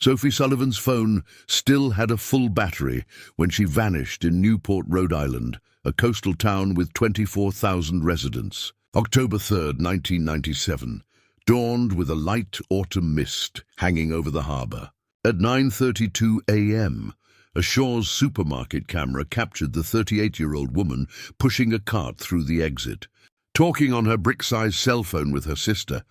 Sophie Sullivan's phone still had a full battery when she vanished in Newport, Rhode Island, a coastal town with 24,000 residents. October 3rd, 1997, dawned with a light autumn mist hanging over the harbor. At 9:32 a.m., a Shaw's supermarket camera captured the 38-year-old woman pushing a cart through the exit, talking on her brick-sized cell phone with her sister,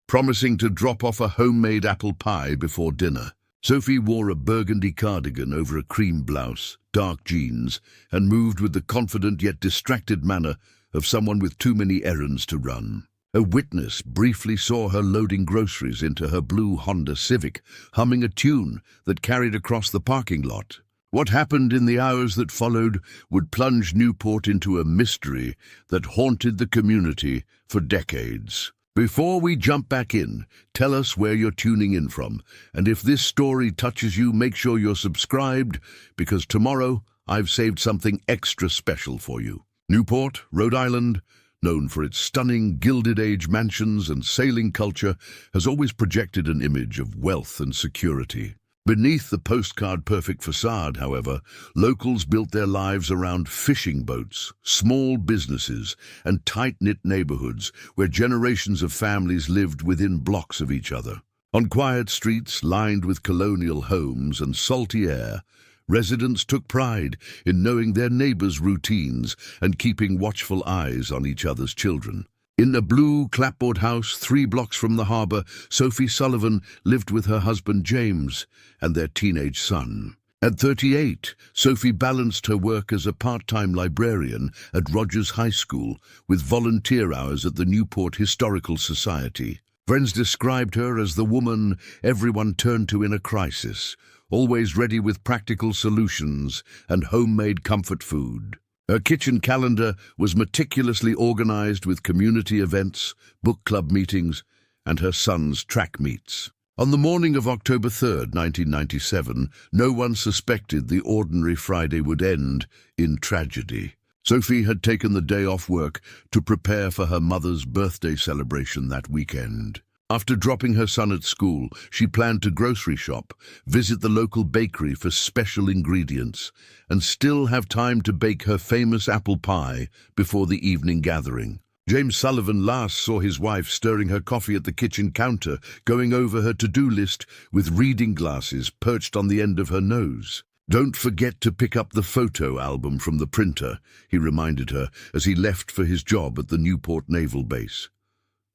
promising to drop off a homemade apple pie before dinner. Sophie wore a burgundy cardigan over a cream blouse, dark jeans, and moved with the confident yet distracted manner of someone with too many errands to run. A witness briefly saw her loading groceries into her blue Honda Civic, humming a tune that carried across the parking lot. What happened in the hours that followed would plunge Newport into a mystery that haunted the community for decades. Before we jump back in, tell us where you're tuning in from, and if this story touches you, make sure you're subscribed, because tomorrow I've saved something extra special for you. Newport, Rhode Island, known for its stunning Gilded Age mansions and sailing culture, has always projected an image of wealth and security. Beneath the postcard-perfect facade, however, locals built their lives around fishing boats, small businesses, and tight-knit neighborhoods where generations of families lived within blocks of each other. On quiet streets lined with colonial homes and salty air, residents took pride in knowing their neighbors' routines and keeping watchful eyes on each other's children. In a blue clapboard house 3 blocks from the harbor, Sophie Sullivan lived with her husband James and their teenage son. At 38, Sophie balanced her work as a part-time librarian at Rogers High School with volunteer hours at the Newport Historical Society. Friends described her as the woman everyone turned to in a crisis, always ready with practical solutions and homemade comfort food. Her kitchen calendar was meticulously organized with community events, book club meetings, and her son's track meets. On the morning of October 3rd, 1997, no one suspected the ordinary Friday would end in tragedy. Sophie had taken the day off work to prepare for her mother's birthday celebration that weekend. After dropping her son at school, she planned to grocery shop, visit the local bakery for special ingredients, and still have time to bake her famous apple pie before the evening gathering. James Sullivan last saw his wife stirring her coffee at the kitchen counter, going over her to-do list with reading glasses perched on the end of her nose. "Don't forget to pick up the photo album from the printer," he reminded her as he left for his job at the Newport Naval Base.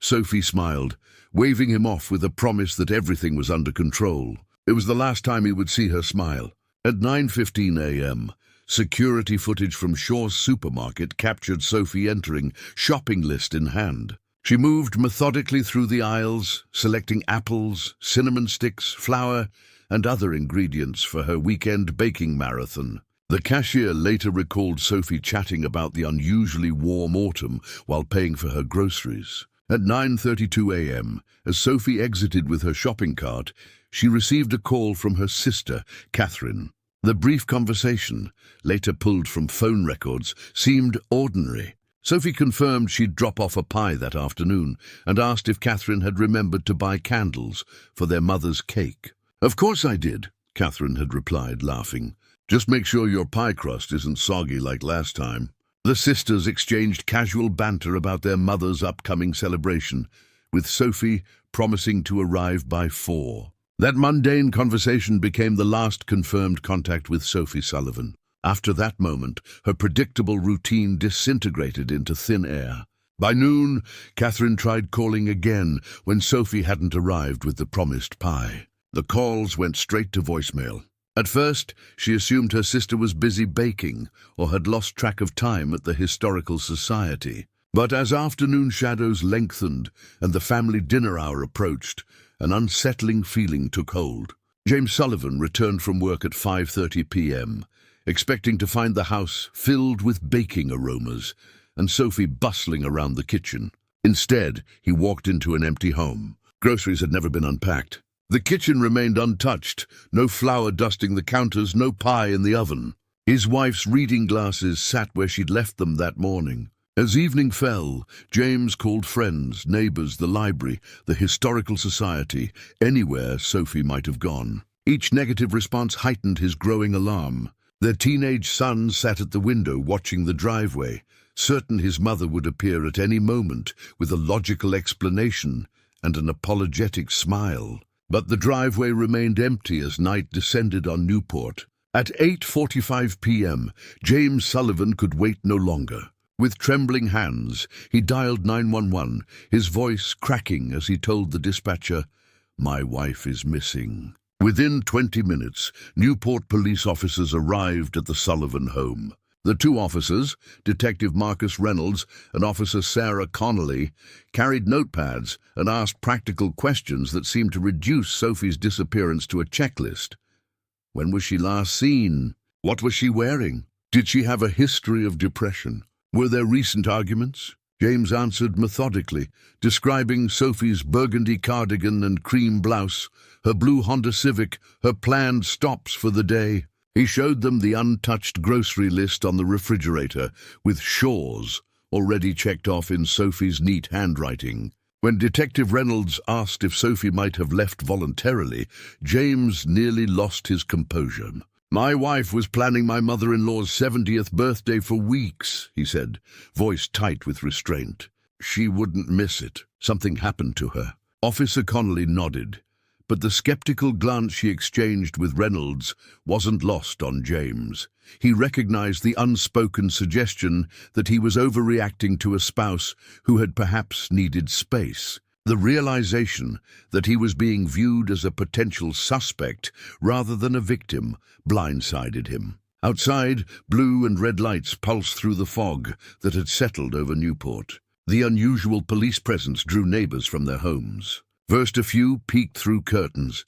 Sophie smiled, waving him off with a promise that everything was under control. It was the last time he would see her smile. At 9:15 a.m., security footage from Shaw's supermarket captured Sophie entering, shopping list in hand. She moved methodically through the aisles, selecting apples, cinnamon sticks, flour, and other ingredients for her weekend baking marathon. The cashier later recalled Sophie chatting about the unusually warm autumn while paying for her groceries. At 9:32 a.m., as Sophie exited with her shopping cart, she received a call from her sister, Catherine. The brief conversation, later pulled from phone records, seemed ordinary. Sophie confirmed she'd drop off a pie that afternoon and asked if Catherine had remembered to buy candles for their mother's cake. "Of course I did," Catherine had replied, laughing. "Just make sure your pie crust isn't soggy like last time." The sisters exchanged casual banter about their mother's upcoming celebration, with Sophie promising to arrive by 4. That mundane conversation became the last confirmed contact with Sophie Sullivan. After that moment, her predictable routine disintegrated into thin air. By noon, Catherine tried calling again when Sophie hadn't arrived with the promised pie. The calls went straight to voicemail. At first, she assumed her sister was busy baking or had lost track of time at the Historical Society. But as afternoon shadows lengthened and the family dinner hour approached, an unsettling feeling took hold. James Sullivan returned from work at 5:30 p.m., expecting to find the house filled with baking aromas and Sophie bustling around the kitchen. Instead, he walked into an empty home. Groceries had never been unpacked. The kitchen remained untouched, no flour dusting the counters, no pie in the oven. His wife's reading glasses sat where she'd left them that morning. As evening fell, James called friends, neighbors, the library, the Historical Society, anywhere Sophie might have gone. Each negative response heightened his growing alarm. Their teenage son sat at the window watching the driveway, certain his mother would appear at any moment with a logical explanation and an apologetic smile. But the driveway remained empty as night descended on Newport. At 8:45 p.m., James Sullivan could wait no longer. With trembling hands, he dialed 911, his voice cracking as he told the dispatcher, "My wife is missing." Within 20 minutes, Newport police officers arrived at the Sullivan home. The two officers, Detective Marcus Reynolds and Officer Sarah Connolly, carried notepads and asked practical questions that seemed to reduce Sophie's disappearance to a checklist. When was she last seen? What was she wearing? Did she have a history of depression? Were there recent arguments? James answered methodically, describing Sophie's burgundy cardigan and cream blouse, her blue Honda Civic, her planned stops for the day. He showed them the untouched grocery list on the refrigerator, with Shaw's already checked off in Sophie's neat handwriting. When Detective Reynolds asked if Sophie might have left voluntarily, James nearly lost his composure. "My wife was planning my mother-in-law's 70th birthday for weeks," he said, voice tight with restraint. "She wouldn't miss it. Something happened to her." Officer Connolly nodded, but the skeptical glance she exchanged with Reynolds wasn't lost on James. He recognized the unspoken suggestion that he was overreacting to a spouse who had perhaps needed space. The realization that he was being viewed as a potential suspect rather than a victim blindsided him. Outside, blue and red lights pulsed through the fog that had settled over Newport. The unusual police presence drew neighbors from their homes. First a few peeked through curtains,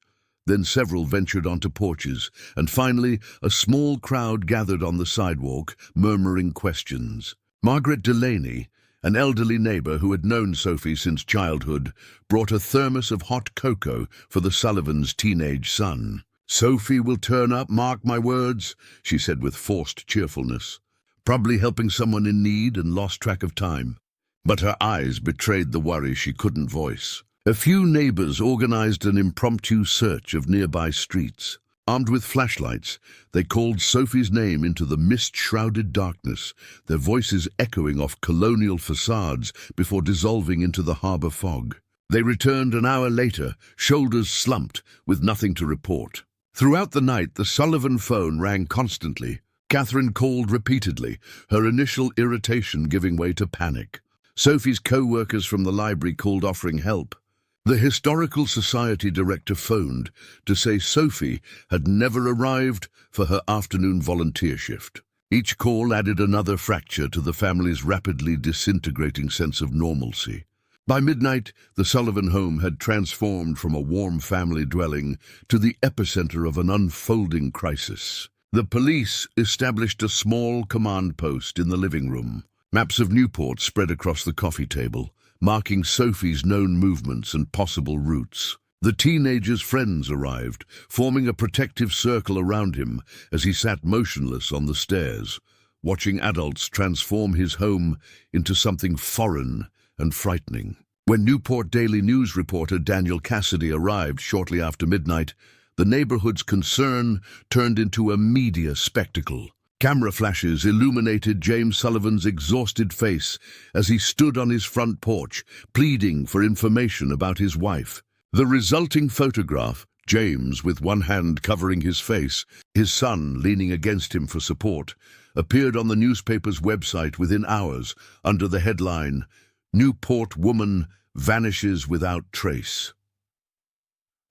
then several ventured onto porches, and finally a small crowd gathered on the sidewalk, murmuring questions. Margaret Delaney, an elderly neighbor who had known Sophie since childhood, brought a thermos of hot cocoa for the Sullivans' teenage son. "Sophie will turn up, mark my words," she said with forced cheerfulness. "Probably helping someone in need and lost track of time." But her eyes betrayed the worry she couldn't voice. A few neighbors organized an impromptu search of nearby streets. Armed with flashlights, they called Sophie's name into the mist-shrouded darkness, their voices echoing off colonial facades before dissolving into the harbor fog. They returned an hour later, shoulders slumped, with nothing to report. Throughout the night, the Sullivan phone rang constantly. Catherine called repeatedly, her initial irritation giving way to panic. Sophie's co-workers from the library called offering help. The Historical Society director phoned to say Sophie had never arrived for her afternoon volunteer shift. Each call added another fracture to the family's rapidly disintegrating sense of normalcy. By midnight, the Sullivan home had transformed from a warm family dwelling to the epicenter of an unfolding crisis. The police established a small command post in the living room. Maps of Newport spread across the coffee table, marking Sophie's known movements and possible routes. The teenager's friends arrived, forming a protective circle around him as he sat motionless on the stairs, watching adults transform his home into something foreign and frightening. When Newport Daily News reporter Daniel Cassidy arrived shortly after midnight, the neighborhood's concern turned into a media spectacle. Camera flashes illuminated James Sullivan's exhausted face as he stood on his front porch, pleading for information about his wife. The resulting photograph, James with one hand covering his face, his son leaning against him for support, appeared on the newspaper's website within hours under the headline, "Newport Woman Vanishes Without Trace."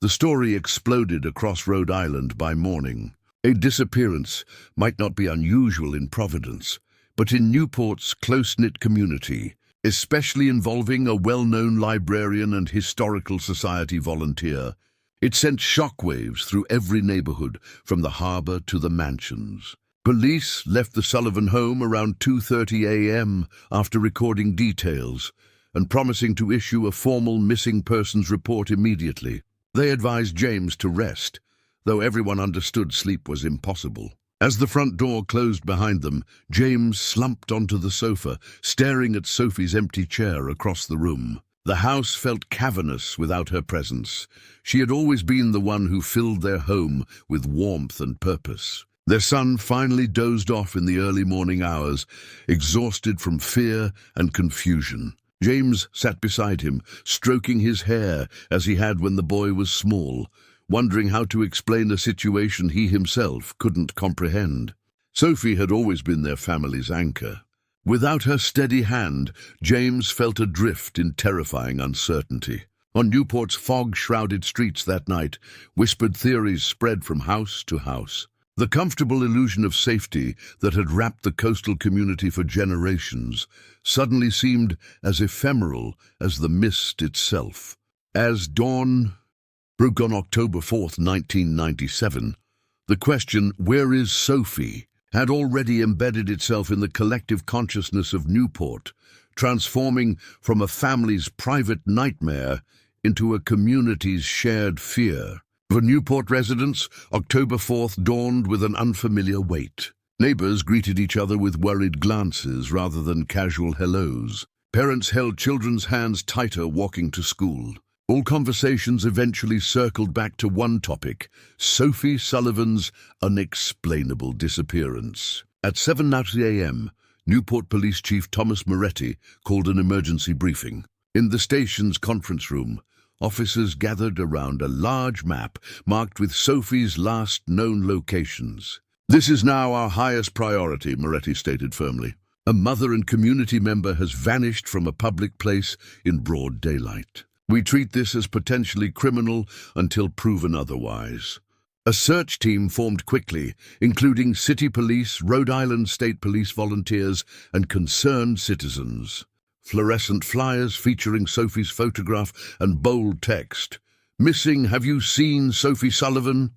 The story exploded across Rhode Island by morning. A disappearance might not be unusual in Providence, but in Newport's close-knit community, especially involving a well-known librarian and historical society volunteer, it sent shockwaves through every neighborhood, from the harbor to the mansions. Police left the Sullivan home around 2:30 a.m. after recording details and promising to issue a formal missing persons report immediately. They advised James to rest, though everyone understood sleep was impossible. As the front door closed behind them, James slumped onto the sofa, staring at Sophie's empty chair across the room. The house felt cavernous without her presence. She had always been the one who filled their home with warmth and purpose. Their son finally dozed off in the early morning hours, exhausted from fear and confusion. James sat beside him, stroking his hair as he had when the boy was small, wondering how to explain a situation he himself couldn't comprehend. Sophie had always been their family's anchor. Without her steady hand, James felt adrift in terrifying uncertainty. On Newport's fog-shrouded streets that night, whispered theories spread from house to house. The comfortable illusion of safety that had wrapped the coastal community for generations suddenly seemed as ephemeral as the mist itself. As dawn broke on October 4th, 1997, the question, "Where is Sophie?" had already embedded itself in the collective consciousness of Newport, transforming from a family's private nightmare into a community's shared fear. For Newport residents, October 4th dawned with an unfamiliar weight. Neighbors greeted each other with worried glances rather than casual hellos. Parents held children's hands tighter walking to school. All conversations eventually circled back to one topic: Sophie Sullivan's unexplainable disappearance. At 7:90 a.m., Newport Police Chief Thomas Moretti called an emergency briefing. In the station's conference room, officers gathered around a large map marked with Sophie's last known locations. "This is now our highest priority," Moretti stated firmly. "A mother and community member has vanished from a public place in broad daylight. We treat this as potentially criminal until proven otherwise." A search team formed quickly, including city police, Rhode Island State Police volunteers, and concerned citizens. Fluorescent flyers featuring Sophie's photograph and bold text, "Missing, have you seen Sophie Sullivan?"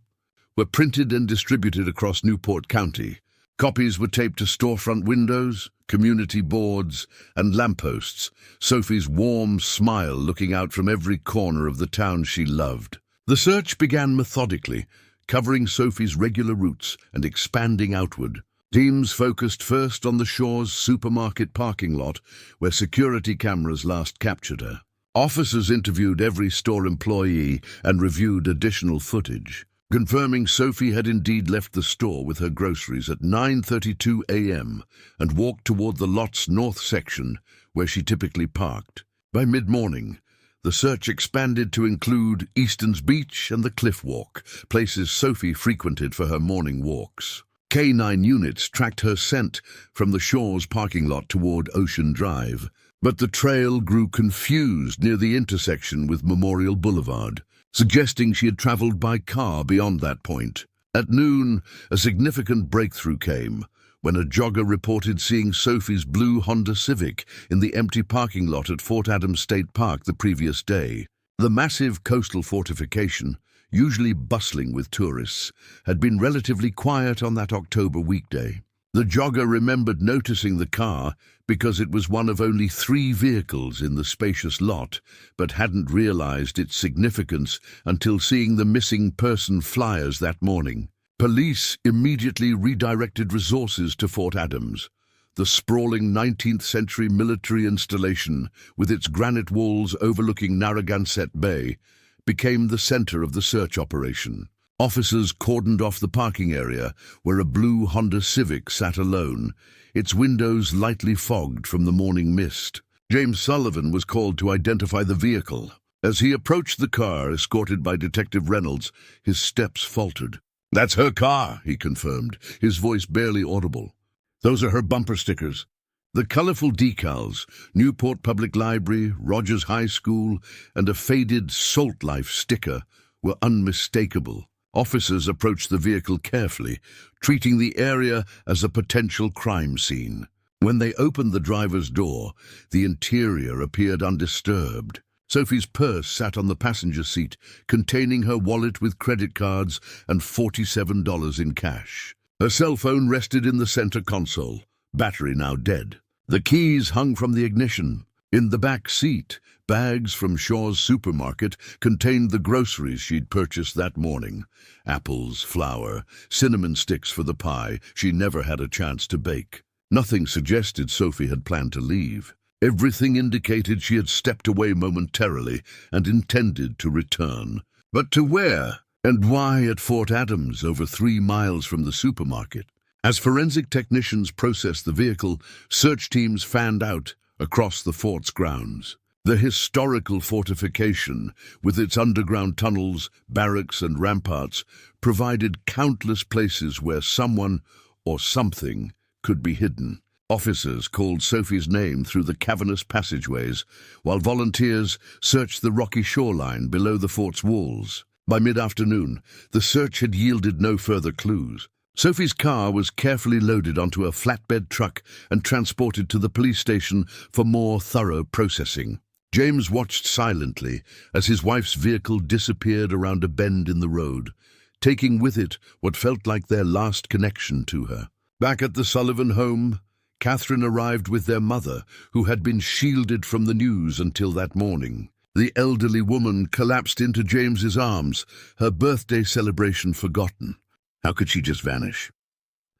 were printed and distributed across Newport County. Copies were taped to storefront windows, community boards, and lampposts, Sophie's warm smile looking out from every corner of the town she loved. The search began methodically, covering Sophie's regular routes and expanding outward. Teams focused first on the Shore's supermarket parking lot, where security cameras last captured her. Officers interviewed every store employee and reviewed additional footage, confirming Sophie had indeed left the store with her groceries at 9:32 a.m. and walked toward the lot's north section, where she typically parked. By mid-morning, the search expanded to include Easton's Beach and the Cliff Walk, places Sophie frequented for her morning walks. K-9 units tracked her scent from the Shore's parking lot toward Ocean Drive, but the trail grew confused near the intersection with Memorial Boulevard, suggesting she had traveled by car beyond that point. At noon, a significant breakthrough came when a jogger reported seeing Sophie's blue Honda Civic in the empty parking lot at Fort Adams State Park the previous day. The massive coastal fortification, usually bustling with tourists, had been relatively quiet on that October weekday. The jogger remembered noticing the car because it was one of only 3 vehicles in the spacious lot, but hadn't realized its significance until seeing the missing person flyers that morning. Police immediately redirected resources to Fort Adams. The sprawling 19th-century military installation, with its granite walls overlooking Narragansett Bay, became the center of the search operation. Officers cordoned off the parking area where a blue Honda Civic sat alone, its windows lightly fogged from the morning mist. James Sullivan was called to identify the vehicle. As he approached the car, escorted by Detective Reynolds, his steps faltered. "That's her car," he confirmed, his voice barely audible. "Those are her bumper stickers." The colorful decals, Newport Public Library, Rogers High School, and a faded Salt Life sticker were unmistakable. Officers approached the vehicle carefully, treating the area as a potential crime scene. When they opened the driver's door, the interior appeared undisturbed. Sophie's purse sat on the passenger seat, containing her wallet with credit cards and $47 in cash. Her cell phone rested in the center console, battery now dead. The keys hung from the ignition. In the back seat, bags from Shore's supermarket contained the groceries she'd purchased that morning. Apples, flour, cinnamon sticks for the pie she never had a chance to bake. Nothing suggested Sophie had planned to leave. Everything indicated she had stepped away momentarily and intended to return. But to where? And why at Fort Adams, over 3 miles from the supermarket? As forensic technicians processed the vehicle, search teams fanned out across the fort's grounds. The historical fortification, with its underground tunnels, barracks and ramparts, provided countless places where someone or something could be hidden. Officers called Sophie's name through the cavernous passageways, while volunteers searched the rocky shoreline below the fort's walls. By mid-afternoon, the search had yielded no further clues. Sophie's car was carefully loaded onto a flatbed truck and transported to the police station for more thorough processing. James watched silently as his wife's vehicle disappeared around a bend in the road, taking with it what felt like their last connection to her. Back at the Sullivan home, Catherine arrived with their mother, who had been shielded from the news until that morning. The elderly woman collapsed into James's arms, her birthday celebration forgotten. "How could she just vanish?"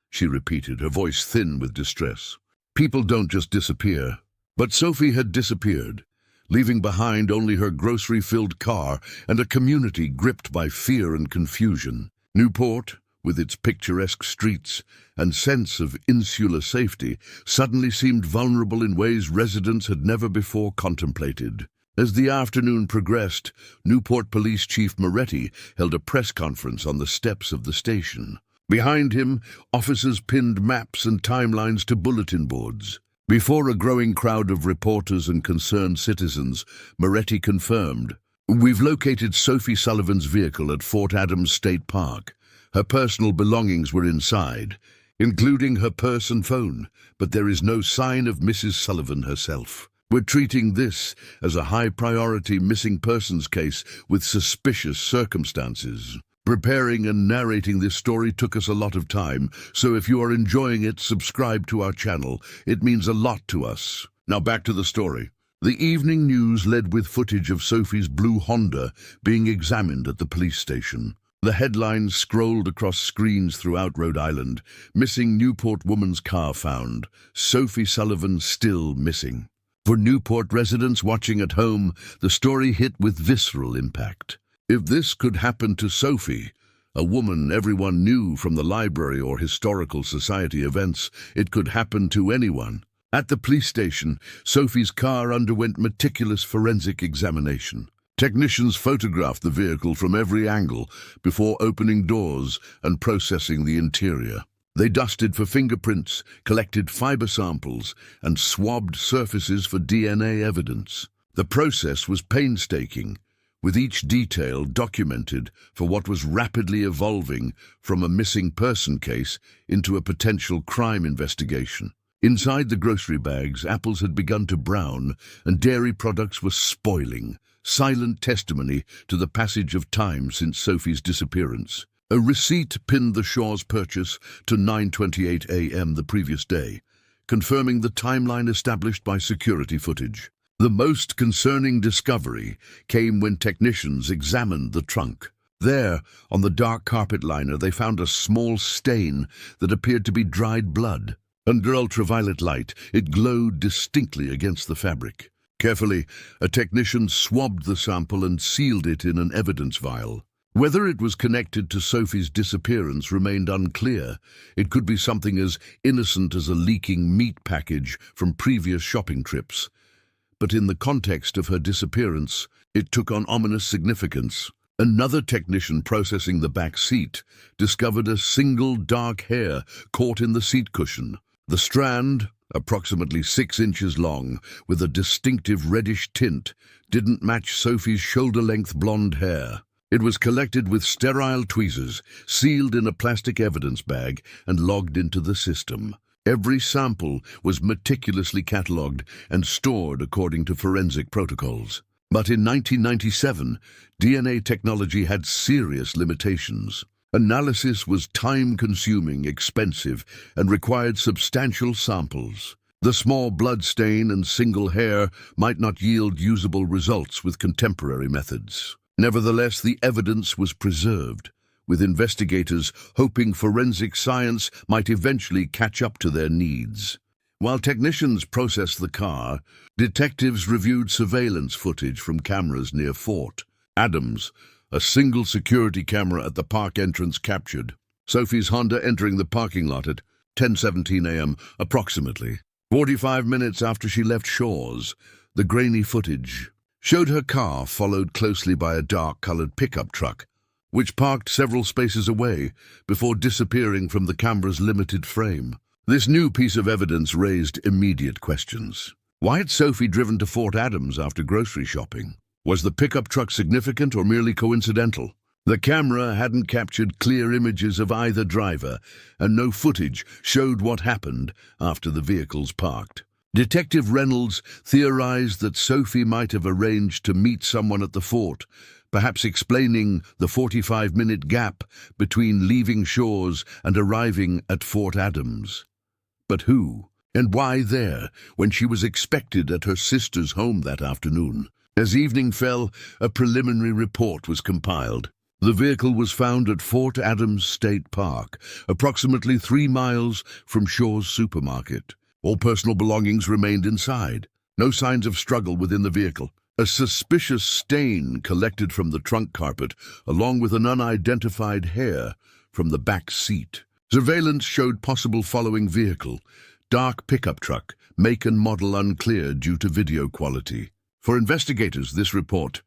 she repeated, her voice thin with distress. "People don't just disappear." But Sophie had disappeared, leaving behind only her grocery-filled car and a community gripped by fear and confusion. Newport, with its picturesque streets and sense of insular safety, suddenly seemed vulnerable in ways residents had never before contemplated. As the afternoon progressed, Newport Police Chief Moretti held a press conference on the steps of the station. Behind him, officers pinned maps and timelines to bulletin boards. Before a growing crowd of reporters and concerned citizens, Moretti confirmed, "We've located Sophie Sullivan's vehicle at Fort Adams State Park. Her personal belongings were inside, including her purse and phone, but there is no sign of Mrs. Sullivan herself. We're treating this as a high-priority missing persons case with suspicious circumstances. Preparing and narrating this story took us a lot of time, so if you are enjoying it, subscribe to our channel. It means a lot to us." Now back to the story. The evening news led with footage of Sophie's blue Honda being examined at the police station. The headlines scrolled across screens throughout Rhode Island. "Missing Newport woman's car found. Sophie Sullivan still missing." For Newport residents watching at home, the story hit with visceral impact. If this could happen to Sophie, a woman everyone knew from the library or historical society events, it could happen to anyone. At the police station, Sophie's car underwent meticulous forensic examination. Technicians photographed the vehicle from every angle before opening doors and processing the interior. They dusted for fingerprints, collected fiber samples, and swabbed surfaces for DNA evidence. The process was painstaking, with each detail documented for what was rapidly evolving from a missing person case into a potential crime investigation. Inside the grocery bags, apples had begun to brown and dairy products were spoiling, silent testimony to the passage of time since Sophie's disappearance. A receipt pinned the Shaw's purchase to 9:28 a.m. the previous day, confirming the timeline established by security footage. The most concerning discovery came when technicians examined the trunk. There, on the dark carpet liner, they found a small stain that appeared to be dried blood. Under ultraviolet light, it glowed distinctly against the fabric. Carefully, a technician swabbed the sample and sealed it in an evidence vial. Whether it was connected to Sophie's disappearance remained unclear. It could be something as innocent as a leaking meat package from previous shopping trips. But in the context of her disappearance, it took on ominous significance. Another technician processing the back seat discovered a single dark hair caught in the seat cushion. The strand, approximately 6 inches long, with a distinctive reddish tint, didn't match Sophie's shoulder-length blonde hair. It was collected with sterile tweezers, sealed in a plastic evidence bag, and logged into the system. Every sample was meticulously catalogued and stored according to forensic protocols. But in 1997, DNA technology had serious limitations. Analysis was time-consuming, expensive, and required substantial samples. The small blood stain and single hair might not yield usable results with contemporary methods. Nevertheless, the evidence was preserved, with investigators hoping forensic science might eventually catch up to their needs. While technicians processed the car, detectives reviewed surveillance footage from cameras near Fort Adams. A single security camera at the park entrance captured Sophie's Honda entering the parking lot at 10:17 a.m. approximately 45 minutes after she left Shaw's. The grainy footage showed her car followed closely by a dark-colored pickup truck, which parked several spaces away before disappearing from the camera's limited frame. This new piece of evidence raised immediate questions. Why had Sophie driven to Fort Adams after grocery shopping? Was the pickup truck significant or merely coincidental? The camera hadn't captured clear images of either driver, and no footage showed what happened after the vehicles parked. Detective Reynolds theorized that Sophie might have arranged to meet someone at the fort, perhaps explaining the 45-minute gap between leaving Shaw's and arriving at Fort Adams. But who and why there when she was expected at her sister's home that afternoon? As evening fell, a preliminary report was compiled. The vehicle was found at Fort Adams State Park, approximately 3 miles from Shaw's supermarket. All personal belongings remained inside. No signs of struggle within the vehicle. A suspicious stain collected from the trunk carpet, along with an unidentified hair from the back seat. Surveillance showed possible following vehicle: dark pickup truck, make and model unclear due to video quality. For investigators, this report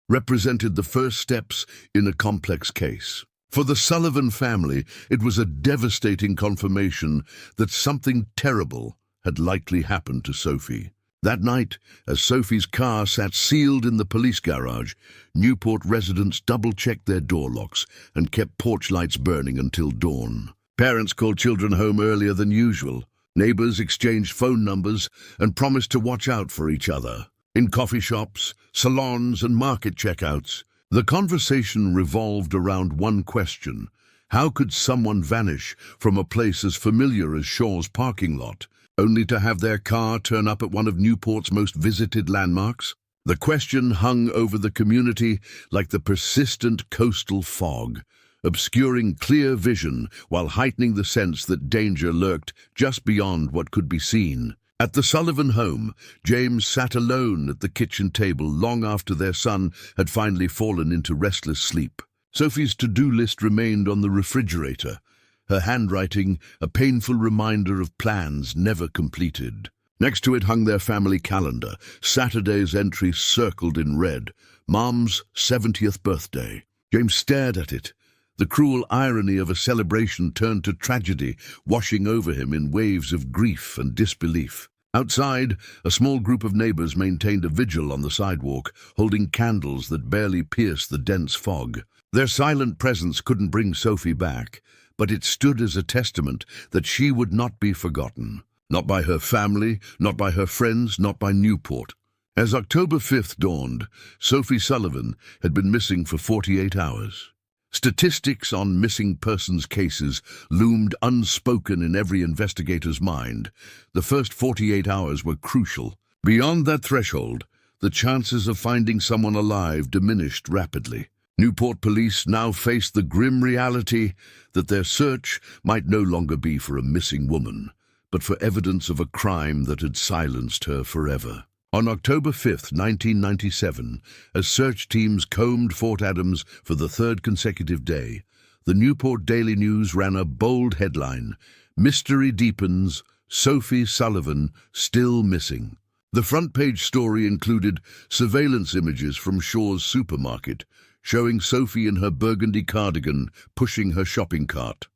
represented the first steps in a complex case. For the Sullivan family, it was a devastating confirmation that something terrible had likely happened to Sophie. That night, as Sophie's car sat sealed in the police garage, Newport residents double-checked their door locks and kept porch lights burning until dawn. Parents called children home earlier than usual. Neighbors exchanged phone numbers and promised to watch out for each other. In coffee shops, salons, and market checkouts, the conversation revolved around one question: how could someone vanish from a place as familiar as Shaw's parking lot, only to have their car turn up at one of Newport's most visited landmarks? The question hung over the community like the persistent coastal fog, obscuring clear vision while heightening the sense that danger lurked just beyond what could be seen. At the Sullivan home, James sat alone at the kitchen table long after their son had finally fallen into restless sleep. Sophie's to-do list remained on the refrigerator, her handwriting a painful reminder of plans never completed. Next to it hung their family calendar, Saturday's entry circled in red: Mom's 70th birthday. James stared at it. The cruel irony of a celebration turned to tragedy, washing over him in waves of grief and disbelief. Outside, a small group of neighbors maintained a vigil on the sidewalk, holding candles that barely pierced the dense fog. Their silent presence couldn't bring Sophie back, but it stood as a testament that she would not be forgotten. Not by her family, not by her friends, not by Newport. As October 5th dawned, Sophie Sullivan had been missing for 48 hours. Statistics on missing persons cases loomed unspoken in every investigator's mind. The first 48 hours were crucial. Beyond that threshold, the chances of finding someone alive diminished rapidly. Newport police now faced the grim reality that their search might no longer be for a missing woman, but for evidence of a crime that had silenced her forever. On October 5, 1997, as search teams combed Fort Adams for the third consecutive day, the Newport Daily News ran a bold headline: "Mystery deepens, Sophie Sullivan still missing." The front-page story included surveillance images from Shaw's supermarket, showing Sophie in her burgundy cardigan pushing her shopping cart,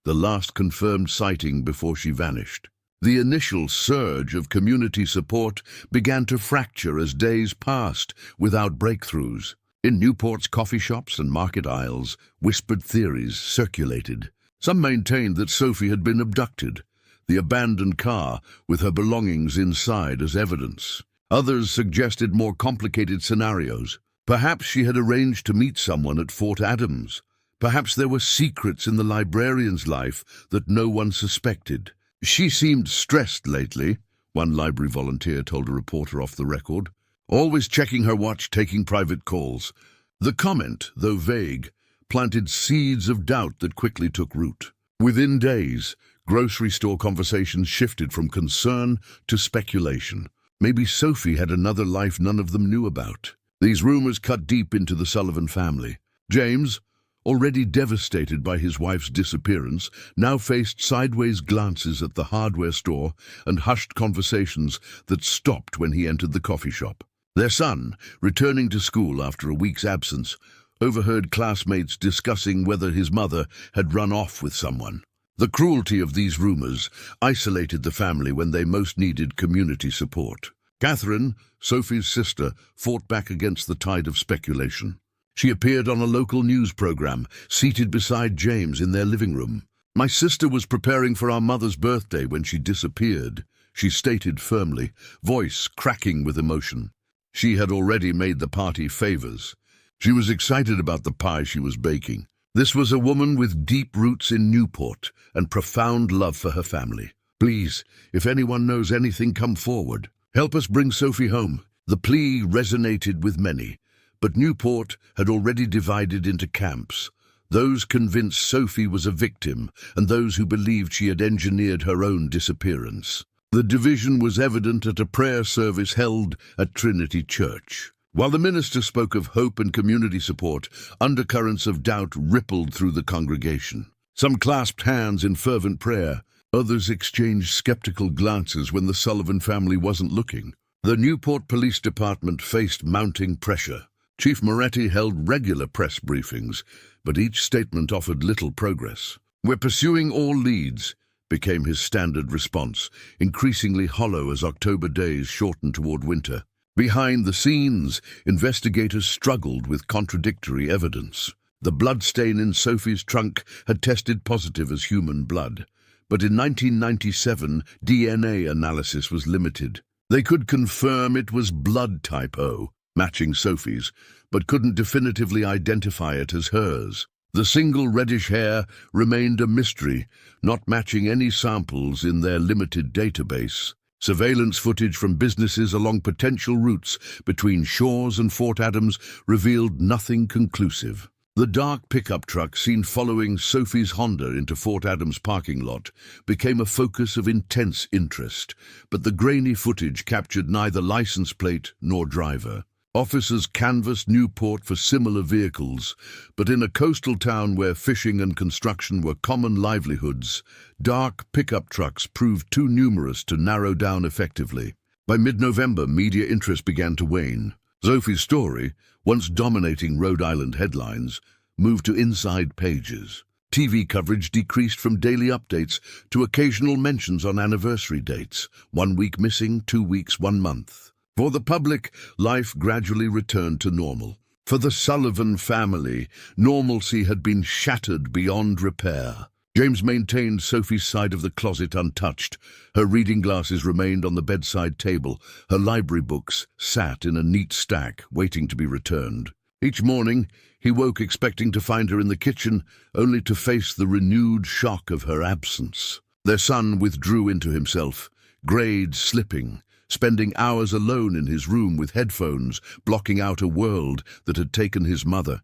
the last confirmed sighting before she vanished. The initial surge of community support began to fracture as days passed without breakthroughs. In Newport's coffee shops and market aisles, whispered theories circulated. Some maintained that Sophie had been abducted, the abandoned car with her belongings inside as evidence. Others suggested more complicated scenarios. Perhaps she had arranged to meet someone at Fort Adams. Perhaps there were secrets in the librarian's life that no one suspected. "She seemed stressed lately," one library volunteer told a reporter off the record. "Always checking her watch, taking private calls." The comment, though vague, planted seeds of doubt that quickly took root. Within days, grocery store conversations shifted from concern to speculation. Maybe Sophie had another life none of them knew about. These rumors cut deep into the Sullivan family. James, already devastated by his wife's disappearance, now faced sideways glances at the hardware store and hushed conversations that stopped when he entered the coffee shop. Their son, returning to school after a week's absence, overheard classmates discussing whether his mother had run off with someone. The cruelty of these rumors isolated the family when they most needed community support. Catherine, Sophie's sister, fought back against the tide of speculation. She appeared on a local news program, seated beside James in their living room. "My sister was preparing for our mother's birthday when she disappeared," she stated firmly, voice cracking with emotion. She had already made the party favors. She was excited about the pie she was baking. This was a woman with deep roots in Newport and profound love for her family. "Please, if anyone knows anything, come forward. Help us bring Sophie home." The plea resonated with many, but Newport had already divided into camps. Those convinced Sophie was a victim and those who believed she had engineered her own disappearance. The division was evident at a prayer service held at Trinity Church. While the minister spoke of hope and community support, undercurrents of doubt rippled through the congregation. Some clasped hands in fervent prayer, others exchanged skeptical glances when the Sullivan family wasn't looking. The Newport Police Department faced mounting pressure. Chief Moretti held regular press briefings, but each statement offered little progress. "We're pursuing all leads," became his standard response, increasingly hollow as October days shortened toward winter. Behind the scenes, investigators struggled with contradictory evidence. The bloodstain in Sophie's trunk had tested positive as human blood, but in 1997, DNA analysis was limited. They could confirm it was blood type O, matching Sophie's, but couldn't definitively identify it as hers. The single reddish hair remained a mystery, not matching any samples in their limited database. Surveillance footage from businesses along potential routes between Shores and Fort Adams revealed nothing conclusive. The dark pickup truck seen following Sophie's Honda into Fort Adams' parking lot became a focus of intense interest, but the grainy footage captured neither license plate nor driver. Officers canvassed Newport for similar vehicles, but in a coastal town where fishing and construction were common livelihoods, dark pickup trucks proved too numerous to narrow down effectively. By mid-November, media interest began to wane. Sophie's story, once dominating Rhode Island headlines, moved to inside pages. TV coverage decreased from daily updates to occasional mentions on anniversary dates, 1 week missing, 2 weeks, 1 month. For the public, life gradually returned to normal. For the Sullivan family, normalcy had been shattered beyond repair. James maintained Sophie's side of the closet untouched. Her reading glasses remained on the bedside table. Her library books sat in a neat stack, waiting to be returned. Each morning, he woke expecting to find her in the kitchen, only to face the renewed shock of her absence. Their son withdrew into himself, grades slipping, spending hours alone in his room with headphones, blocking out a world that had taken his mother,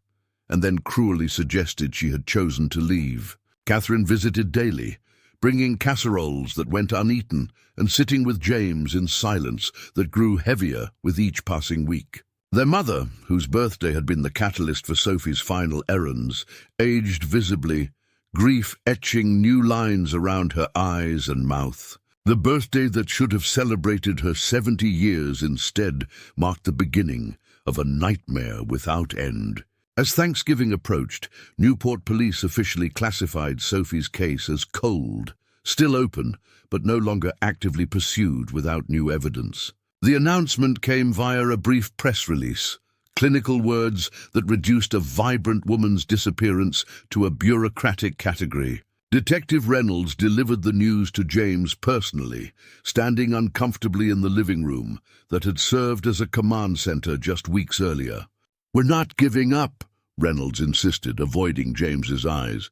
and then cruelly suggested she had chosen to leave. Catherine visited daily, bringing casseroles that went uneaten and sitting with James in silence that grew heavier with each passing week. Their mother, whose birthday had been the catalyst for Sophie's final errands, aged visibly, grief etching new lines around her eyes and mouth. The birthday that should have celebrated her 70 years instead marked the beginning of a nightmare without end. As Thanksgiving approached, Newport police officially classified Sophie's case as cold, still open, but no longer actively pursued without new evidence. The announcement came via a brief press release, clinical words that reduced a vibrant woman's disappearance to a bureaucratic category. Detective Reynolds delivered the news to James personally, standing uncomfortably in the living room that had served as a command center just weeks earlier. "We're not giving up," Reynolds insisted, avoiding James's eyes.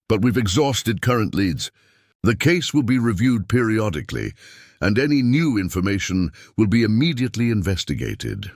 "But we've exhausted current leads. The case will be reviewed periodically, and any new information will be immediately investigated."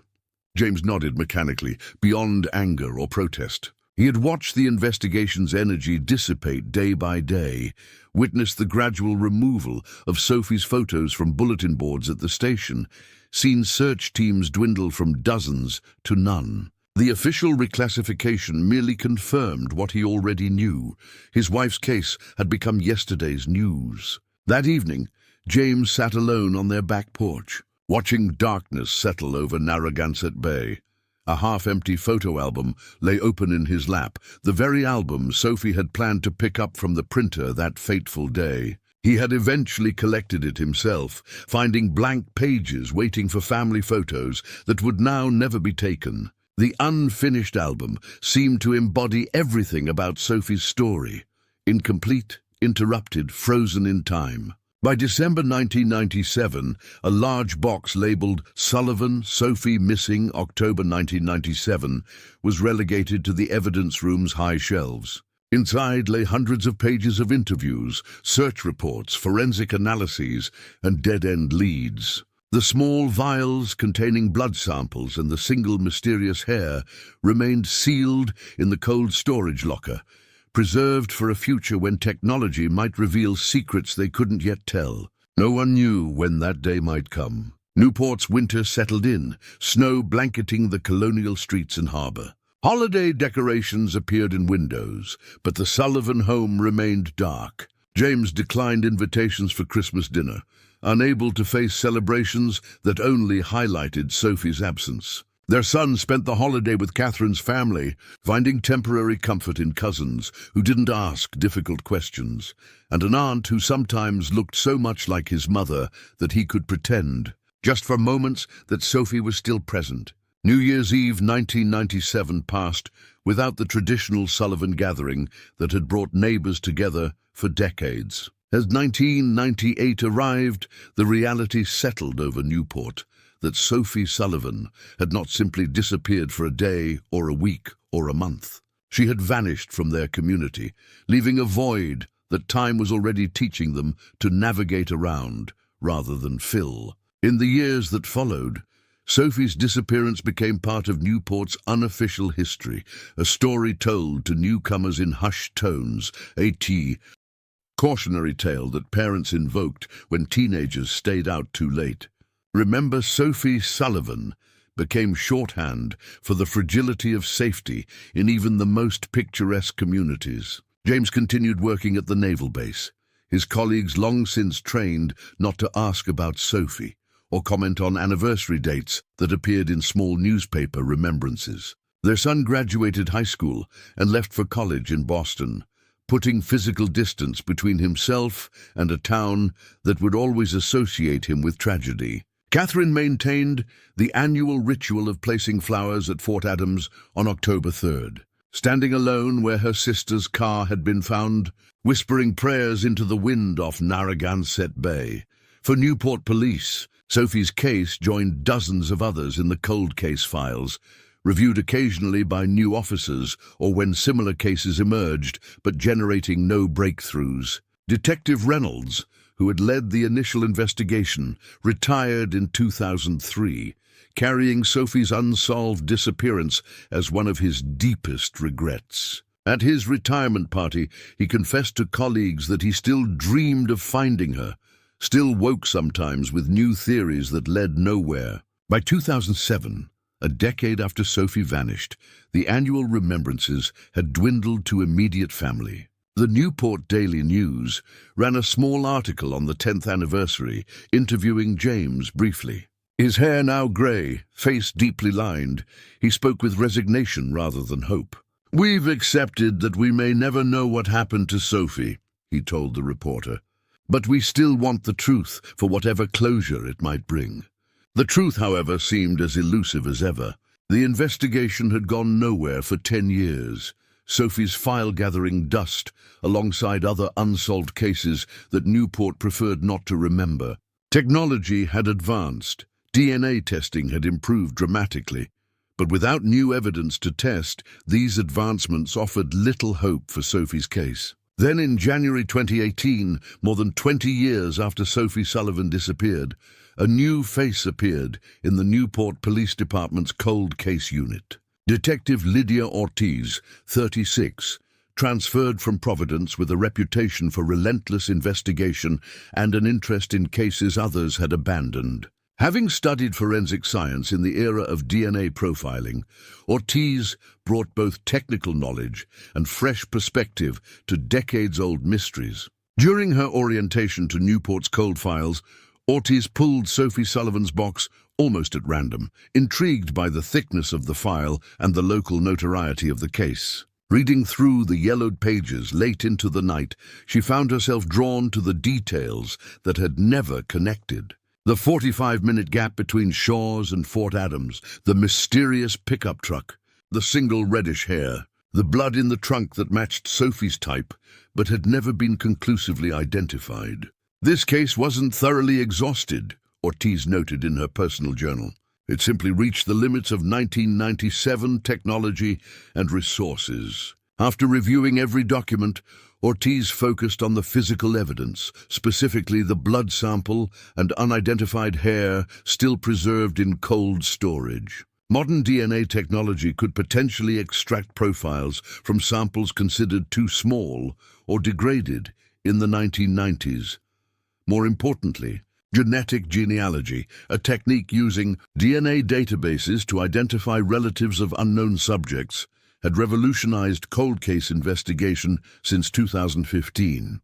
James nodded mechanically, beyond anger or protest. He had watched the investigation's energy dissipate day by day, witnessed the gradual removal of Sophie's photos from bulletin boards at the station, seen search teams dwindle from dozens to none. The official reclassification merely confirmed what he already knew. His wife's case had become yesterday's news. That evening, James sat alone on their back porch, watching darkness settle over Narragansett Bay. A half-empty photo album lay open in his lap, the very album Sophie had planned to pick up from the printer that fateful day. He had eventually collected it himself, finding blank pages waiting for family photos that would now never be taken. The unfinished album seemed to embody everything about Sophie's story. Incomplete, interrupted, frozen in time. By December 1997, a large box labeled Sullivan, Sophie Missing, October 1997, was relegated to the evidence room's high shelves. Inside lay hundreds of pages of interviews, search reports, forensic analyses, and dead-end leads. The small vials containing blood samples and the single mysterious hair remained sealed in the cold storage locker, preserved for a future when technology might reveal secrets they couldn't yet tell. No one knew when that day might come. Newport's winter settled in, snow blanketing the colonial streets and harbor. Holiday decorations appeared in windows, but the Sullivan home remained dark. James declined invitations for Christmas dinner, unable to face celebrations that only highlighted Sophie's absence. Their son spent the holiday with Catherine's family, finding temporary comfort in cousins who didn't ask difficult questions, and an aunt who sometimes looked so much like his mother that he could pretend, just for moments, that Sophie was still present. New Year's Eve 1997 passed without the traditional Sullivan gathering that had brought neighbors together for decades. As 1998 arrived, the reality settled over Newport that Sophie Sullivan had not simply disappeared for a day or a week or a month. She had vanished from their community, leaving a void that time was already teaching them to navigate around rather than fill. In the years that followed, Sophie's disappearance became part of Newport's unofficial history, a story told to newcomers in hushed tones, a cautionary tale that parents invoked when teenagers stayed out too late. Remember, Sophie Sullivan became shorthand for the fragility of safety in even the most picturesque communities. James continued working at the naval base, his colleagues long since trained not to ask about Sophie or comment on anniversary dates that appeared in small newspaper remembrances. Their son graduated high school and left for college in Boston, putting physical distance between himself and a town that would always associate him with tragedy. Catherine maintained the annual ritual of placing flowers at Fort Adams on October 3rd, standing alone where her sister's car had been found, whispering prayers into the wind off Narragansett Bay. For Newport police, Sophie's case joined dozens of others in the cold case files, reviewed occasionally by new officers or when similar cases emerged, but generating no breakthroughs. Detective Reynolds, who had led the initial investigation, retired in 2003, carrying Sophie's unsolved disappearance as one of his deepest regrets. At his retirement party, he confessed to colleagues that he still dreamed of finding her, still woke sometimes with new theories that led nowhere. By 2007, a decade after Sophie vanished, the annual remembrances had dwindled to immediate family. The Newport Daily News ran a small article on the 10th anniversary, interviewing James briefly. His hair now grey, face deeply lined, he spoke with resignation rather than hope. "We've accepted that we may never know what happened to Sophie," he told the reporter. "But we still want the truth for whatever closure it might bring." The truth, however, seemed as elusive as ever. The investigation had gone nowhere for 10 years. Sophie's file gathering dust alongside other unsolved cases that Newport preferred not to remember. Technology had advanced. DNA testing had improved dramatically. But without new evidence to test, these advancements offered little hope for Sophie's case. Then in January 2018, more than 20 years after Sophie Sullivan disappeared, a new face appeared in the Newport Police Department's cold case unit. Detective Lydia Ortiz, 36, transferred from Providence with a reputation for relentless investigation and an interest in cases others had abandoned. Having studied forensic science in the era of DNA profiling, Ortiz brought both technical knowledge and fresh perspective to decades-old mysteries. During her orientation to Newport's cold files, Ortiz pulled Sophie Sullivan's box almost at random, intrigued by the thickness of the file and the local notoriety of the case. Reading through the yellowed pages late into the night, she found herself drawn to the details that had never connected. The 45-minute gap between Shaw's and Fort Adams, the mysterious pickup truck, the single reddish hair, the blood in the trunk that matched Sophie's type but had never been conclusively identified. This case wasn't thoroughly exhausted, Ortiz noted in her personal journal. It simply reached the limits of 1997 technology and resources. After reviewing every document, Ortiz focused on the physical evidence, specifically the blood sample and unidentified hair still preserved in cold storage. Modern DNA technology could potentially extract profiles from samples considered too small or degraded in the 1990s. More importantly, genetic genealogy, a technique using DNA databases to identify relatives of unknown subjects, had revolutionized cold case investigation since 2015.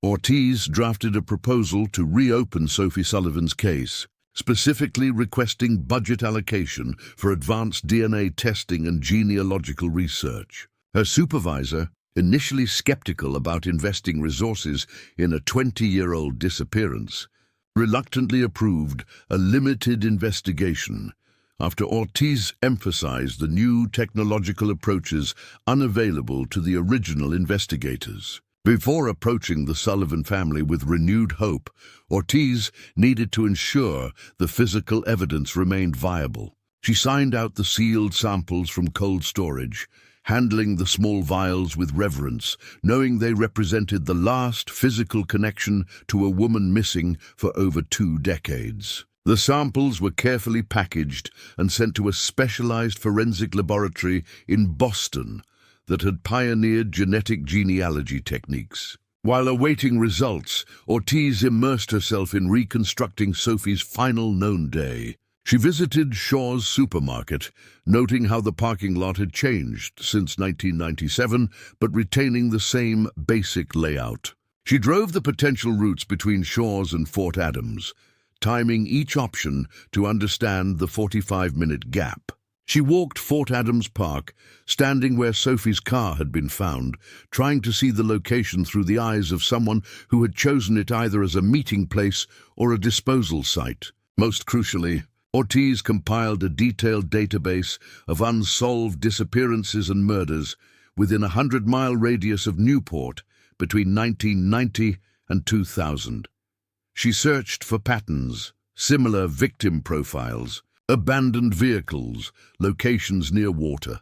Ortiz drafted a proposal to reopen Sophie Sullivan's case, specifically requesting budget allocation for advanced DNA testing and genealogical research. Her supervisor, initially skeptical about investing resources in a 20-year-old disappearance, reluctantly approved a limited investigation after Ortiz emphasized the new technological approaches unavailable to the original investigators. Before approaching the Sullivan family with renewed hope, Ortiz needed to ensure the physical evidence remained viable. She signed out the sealed samples from cold storage, handling the small vials with reverence, knowing they represented the last physical connection to a woman missing for over 2 decades. The samples were carefully packaged and sent to a specialized forensic laboratory in Boston that had pioneered genetic genealogy techniques. While awaiting results, Ortiz immersed herself in reconstructing Sophie's final known day. She visited Shaw's supermarket, noting how the parking lot had changed since 1997, but retaining the same basic layout. She drove the potential routes between Shaw's and Fort Adams, timing each option to understand the 45-minute gap. She walked Fort Adams Park, standing where Sophie's car had been found, trying to see the location through the eyes of someone who had chosen it either as a meeting place or a disposal site. Most crucially, Ortiz compiled a detailed database of unsolved disappearances and murders within a 100-mile radius of Newport between 1990 and 2000. She searched for patterns, similar victim profiles, abandoned vehicles, locations near water,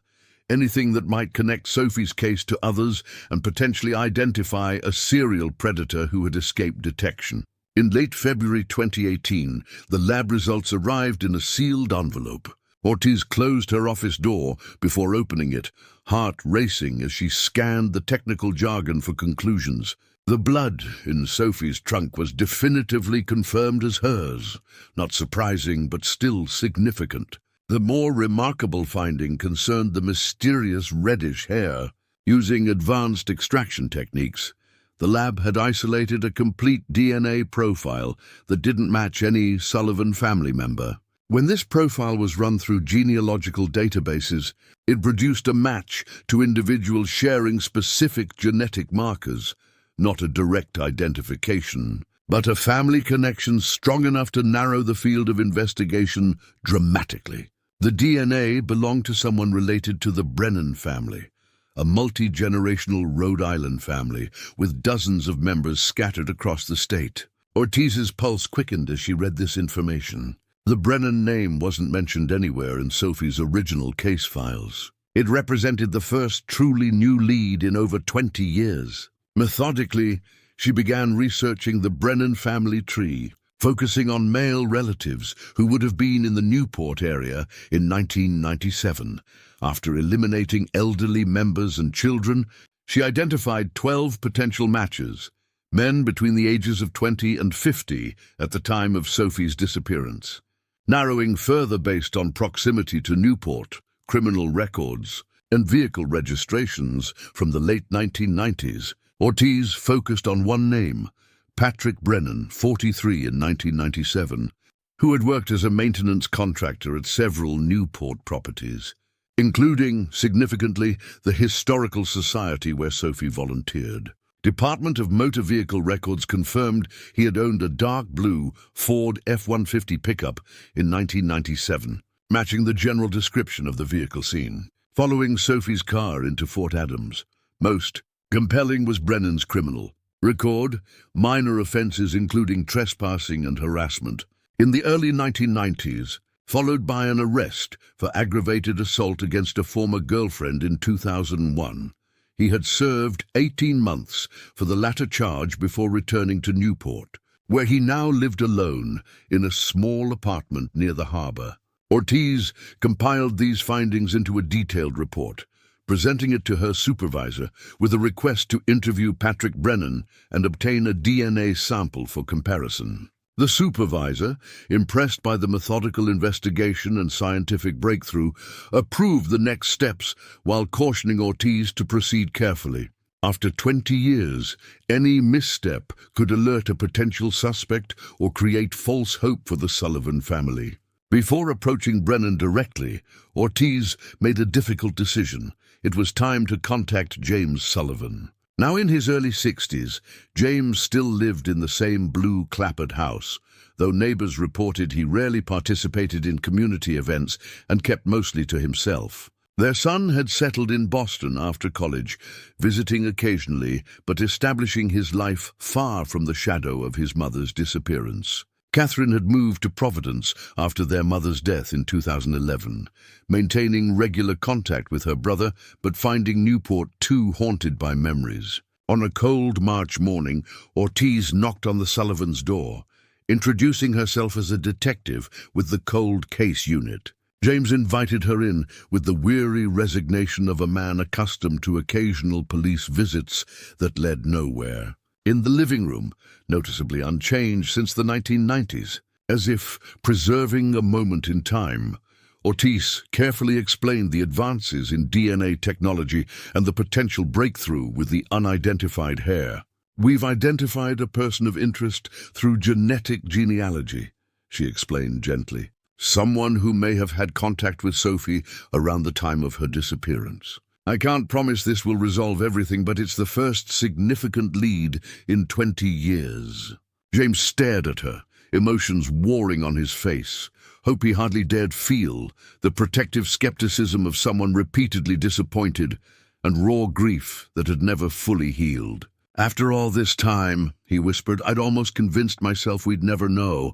anything that might connect Sophie's case to others and potentially identify a serial predator who had escaped detection. In late February 2018, the lab results arrived in a sealed envelope. Ortiz closed her office door before opening it, heart racing as she scanned the technical jargon for conclusions. The blood in Sophie's trunk was definitively confirmed as hers, not surprising but still significant. The more remarkable finding concerned the mysterious reddish hair. Using advanced extraction techniques, the lab had isolated a complete DNA profile that didn't match any Sullivan family member. When this profile was run through genealogical databases, it produced a match to individuals sharing specific genetic markers, not a direct identification, but a family connection strong enough to narrow the field of investigation dramatically. The DNA belonged to someone related to the Brennan family, a multi-generational Rhode Island family with dozens of members scattered across the state. Ortiz's pulse quickened as she read this information. The Brennan name wasn't mentioned anywhere in Sophie's original case files. It represented the first truly new lead in over 20 years. Methodically, she began researching the Brennan family tree, focusing on male relatives who would have been in the Newport area in 1997. After eliminating elderly members and children, she identified 12 potential matches, men between the ages of 20 and 50 at the time of Sophie's disappearance. Narrowing further based on proximity to Newport, criminal records, and vehicle registrations from the late 1990s, Ortiz focused on one name, Patrick Brennan, 43 in 1997, who had worked as a maintenance contractor at several Newport properties, including, significantly, the Historical Society where Sophie volunteered. Department of Motor Vehicle Records confirmed he had owned a dark blue Ford F-150 pickup in 1997, matching the general description of the vehicle seen. Following Sophie's car into Fort Adams, most compelling was Brennan's criminal record, minor offenses including trespassing and harassment. In the early 1990s, followed by an arrest for aggravated assault against a former girlfriend in 2001. He had served 18 months for the latter charge before returning to Newport, where he now lived alone in a small apartment near the harbor. Ortiz compiled these findings into a detailed report, presenting it to her supervisor with a request to interview Patrick Brennan and obtain a DNA sample for comparison. The supervisor, impressed by the methodical investigation and scientific breakthrough, approved the next steps while cautioning Ortiz to proceed carefully. After 20 years, any misstep could alert a potential suspect or create false hope for the Sullivan family. Before approaching Brennan directly, Ortiz made a difficult decision. It was time to contact James Sullivan. Now in his early 60s, James still lived in the same blue clapboard house, though neighbors reported he rarely participated in community events and kept mostly to himself. Their son had settled in Boston after college, visiting occasionally but establishing his life far from the shadow of his mother's disappearance. Catherine had moved to Providence after their mother's death in 2011, maintaining regular contact with her brother but finding Newport too haunted by memories. On a cold March morning, Ortiz knocked on the Sullivans' door, introducing herself as a detective with the Cold Case Unit. James invited her in with the weary resignation of a man accustomed to occasional police visits that led nowhere. In the living room, noticeably unchanged since the 1990s, as if preserving a moment in time, Ortiz carefully explained the advances in DNA technology and the potential breakthrough with the unidentified hair. "We've identified a person of interest through genetic genealogy," she explained gently. "Someone who may have had contact with Sophie around the time of her disappearance. I can't promise this will resolve everything, but it's the first significant lead in 20 years. James stared at her, emotions warring on his face, hope he hardly dared feel, the protective skepticism of someone repeatedly disappointed, and raw grief that had never fully healed. "After all this time," he whispered, "I'd almost convinced myself we'd never know."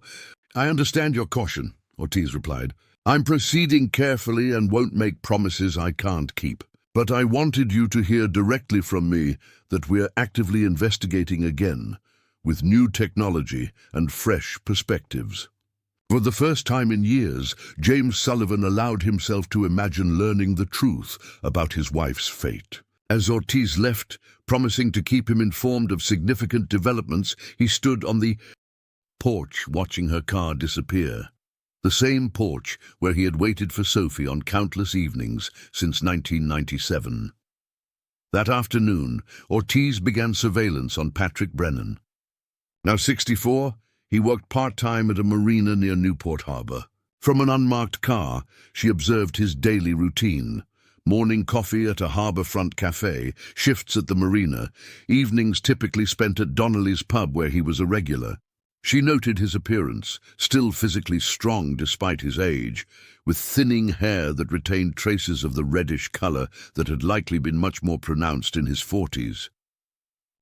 "I understand your caution," Ortiz replied. "I'm proceeding carefully and won't make promises I can't keep. But I wanted you to hear directly from me that we're actively investigating again, with new technology and fresh perspectives." For the first time in years, James Sullivan allowed himself to imagine learning the truth about his wife's fate. As Ortiz left, promising to keep him informed of significant developments, he stood on the porch watching her car disappear. The same porch where he had waited for Sophie on countless evenings since 1997. That afternoon, Ortiz began surveillance on Patrick Brennan. Now 64, he worked part-time at a marina near Newport Harbor. From an unmarked car, she observed his daily routine. Morning coffee at a harborfront cafe, shifts at the marina, evenings typically spent at Donnelly's pub where he was a regular. She noted his appearance, still physically strong despite his age, with thinning hair that retained traces of the reddish color that had likely been much more pronounced in his 40s.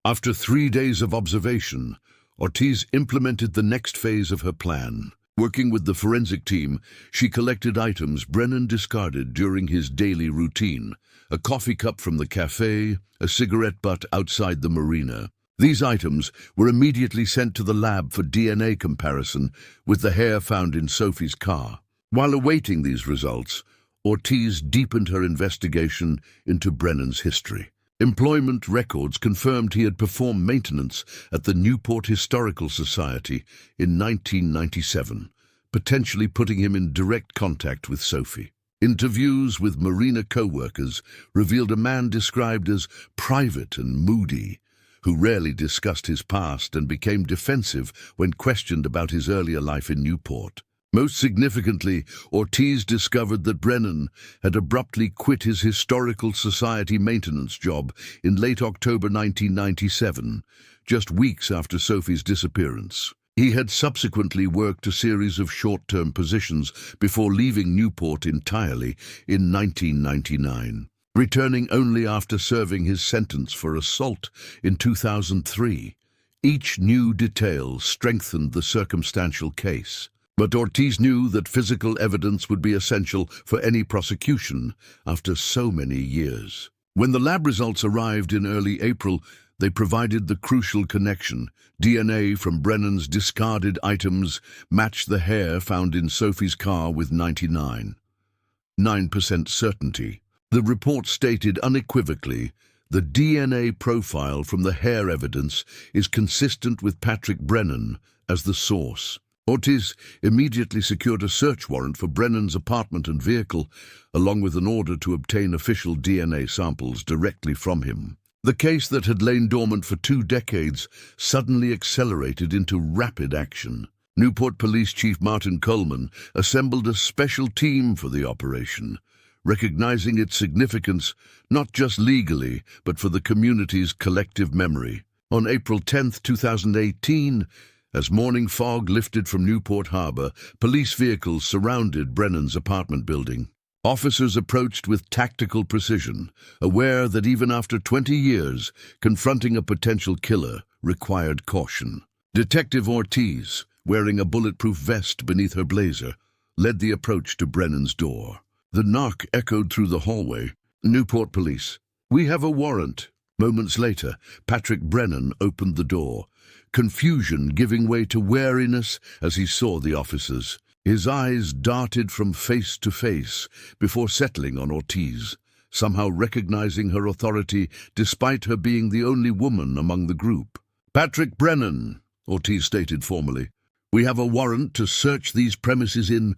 After 3 days of observation, Ortiz implemented the next phase of her plan. Working with the forensic team, she collected items Brennan discarded during his daily routine: a coffee cup from the cafe, a cigarette butt outside the marina. These items were immediately sent to the lab for DNA comparison with the hair found in Sophie's car. While awaiting these results, Ortiz deepened her investigation into Brennan's history. Employment records confirmed he had performed maintenance at the Newport Historical Society in 1997, potentially putting him in direct contact with Sophie. Interviews with Marina co-workers revealed a man described as private and moody, who rarely discussed his past and became defensive when questioned about his earlier life in Newport. Most significantly, Ortiz discovered that Brennan had abruptly quit his Historical Society maintenance job in late October 1997, just weeks after Sophie's disappearance. He had subsequently worked a series of short-term positions before leaving Newport entirely in 1999, returning only after serving his sentence for assault in 2003. Each new detail strengthened the circumstantial case. But Ortiz knew that physical evidence would be essential for any prosecution after so many years. When the lab results arrived in early April, they provided the crucial connection. DNA from Brennan's discarded items matched the hair found in Sophie's car with 99.9% certainty. The report stated unequivocally, the DNA profile from the hair evidence is consistent with Patrick Brennan as the source. Ortiz immediately secured a search warrant for Brennan's apartment and vehicle, along with an order to obtain official DNA samples directly from him. The case that had lain dormant for 2 decades suddenly accelerated into rapid action. Newport Police Chief Martin Coleman assembled a special team for the operation, recognizing its significance not just legally, but for the community's collective memory. On April 10, 2018, as morning fog lifted from Newport Harbor, police vehicles surrounded Brennan's apartment building. Officers approached with tactical precision, aware that even after 20 years, confronting a potential killer required caution. Detective Ortiz, wearing a bulletproof vest beneath her blazer, led the approach to Brennan's door. The knock echoed through the hallway. Newport Police. "We have a warrant." Moments later, Patrick Brennan opened the door, confusion giving way to wariness as he saw the officers. His eyes darted from face to face before settling on Ortiz, somehow recognizing her authority despite her being the only woman among the group. "Patrick Brennan," Ortiz stated formally, "we have a warrant to search these premises in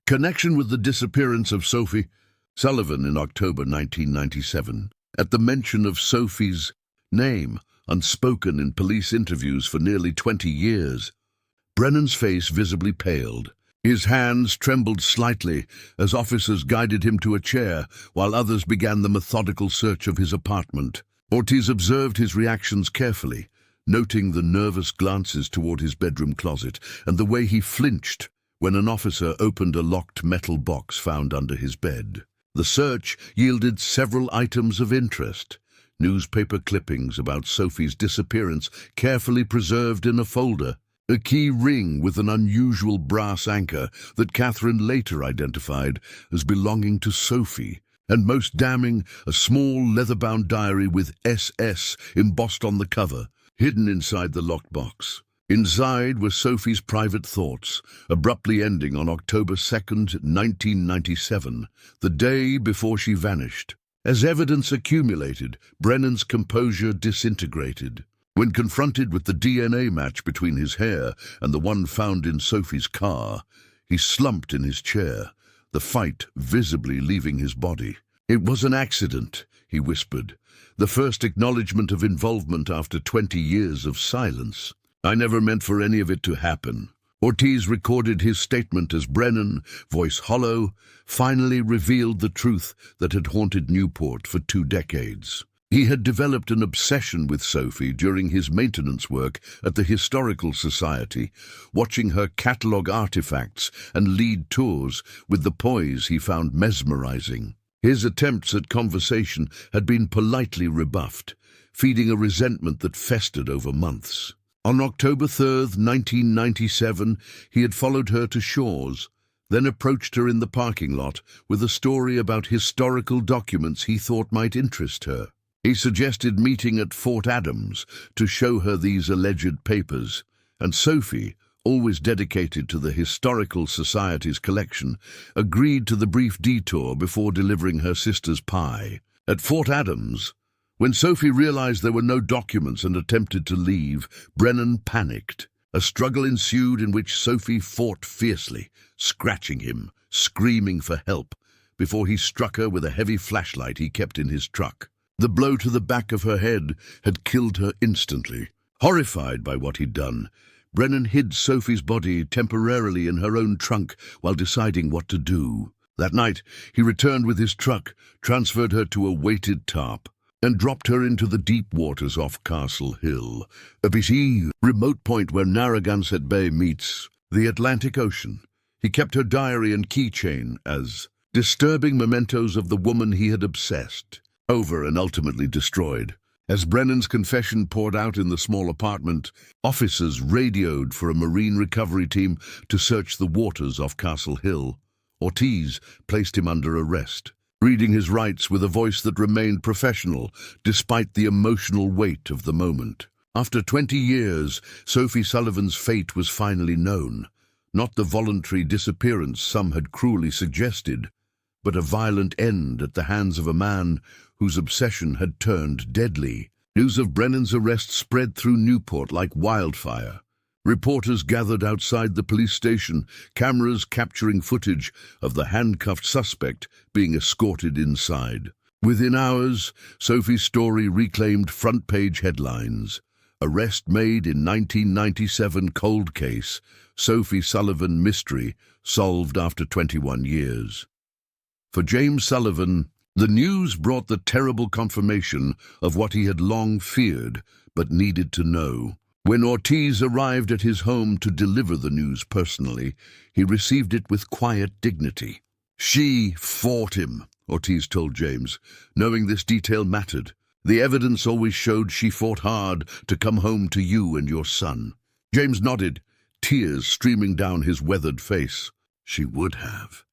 connection with the disappearance of Sophie Sullivan in October 1997. At the mention of Sophie's name, unspoken in police interviews for nearly 20 years, Brennan's face visibly paled. His hands trembled slightly as officers guided him to a chair while others began the methodical search of his apartment. Ortiz observed his reactions carefully, noting the nervous glances toward his bedroom closet and the way he flinched when an officer opened a locked metal box found under his bed. The search yielded several items of interest. Newspaper clippings about Sophie's disappearance carefully preserved in a folder, a key ring with an unusual brass anchor that Catherine later identified as belonging to Sophie, and most damning, a small leather-bound diary with SS embossed on the cover, hidden inside the locked box. Inside were Sophie's private thoughts, abruptly ending on October 2nd, 1997, the day before she vanished. As evidence accumulated, Brennan's composure disintegrated. When confronted with the DNA match between his hair and the one found in Sophie's car, he slumped in his chair, the fight visibly leaving his body. "It was an accident," he whispered, the first acknowledgement of involvement after 20 years of silence. "I never meant for any of it to happen." Ortiz recorded his statement as Brennan, voice hollow, finally revealed the truth that had haunted Newport for 2 decades. He had developed an obsession with Sophie during his maintenance work at the Historical Society, watching her catalogue artifacts and lead tours with the poise he found mesmerizing. His attempts at conversation had been politely rebuffed, feeding a resentment that festered over months. On October 3rd, 1997, he had followed her to Shaw's, then approached her in the parking lot with a story about historical documents he thought might interest her. He suggested meeting at Fort Adams to show her these alleged papers, and Sophie, always dedicated to the Historical Society's collection, agreed to the brief detour before delivering her sister's pie. At Fort Adams, when Sophie realized there were no documents and attempted to leave, Brennan panicked. A struggle ensued in which Sophie fought fiercely, scratching him, screaming for help, before he struck her with a heavy flashlight he kept in his truck. The blow to the back of her head had killed her instantly. Horrified by what he'd done, Brennan hid Sophie's body temporarily in her own trunk while deciding what to do. That night, he returned with his truck, transferred her to a weighted tarp, and dropped her into the deep waters off Castle Hill, a busy, remote point where Narragansett Bay meets the Atlantic Ocean. He kept her diary and keychain as disturbing mementos of the woman he had obsessed over and ultimately destroyed. As Brennan's confession poured out in the small apartment, officers radioed for a marine recovery team to search the waters off Castle Hill. Ortiz placed him under arrest, reading his rights with a voice that remained professional despite the emotional weight of the moment. After 20 years, Sophie Sullivan's fate was finally known. Not the voluntary disappearance some had cruelly suggested, but a violent end at the hands of a man whose obsession had turned deadly. News of Brennan's arrest spread through Newport like wildfire. Reporters gathered outside the police station, cameras capturing footage of the handcuffed suspect being escorted inside. Within hours, Sophie's story reclaimed front-page headlines. Arrest made in 1997 cold case, Sophie Sullivan mystery solved after 21 years. For James Sullivan, the news brought the terrible confirmation of what he had long feared but needed to know. When Ortiz arrived at his home to deliver the news personally, he received it with quiet dignity. "She fought him," Ortiz told James, knowing this detail mattered. "The evidence always showed she fought hard to come home to you and your son." James nodded, tears streaming down his weathered face. "She would have."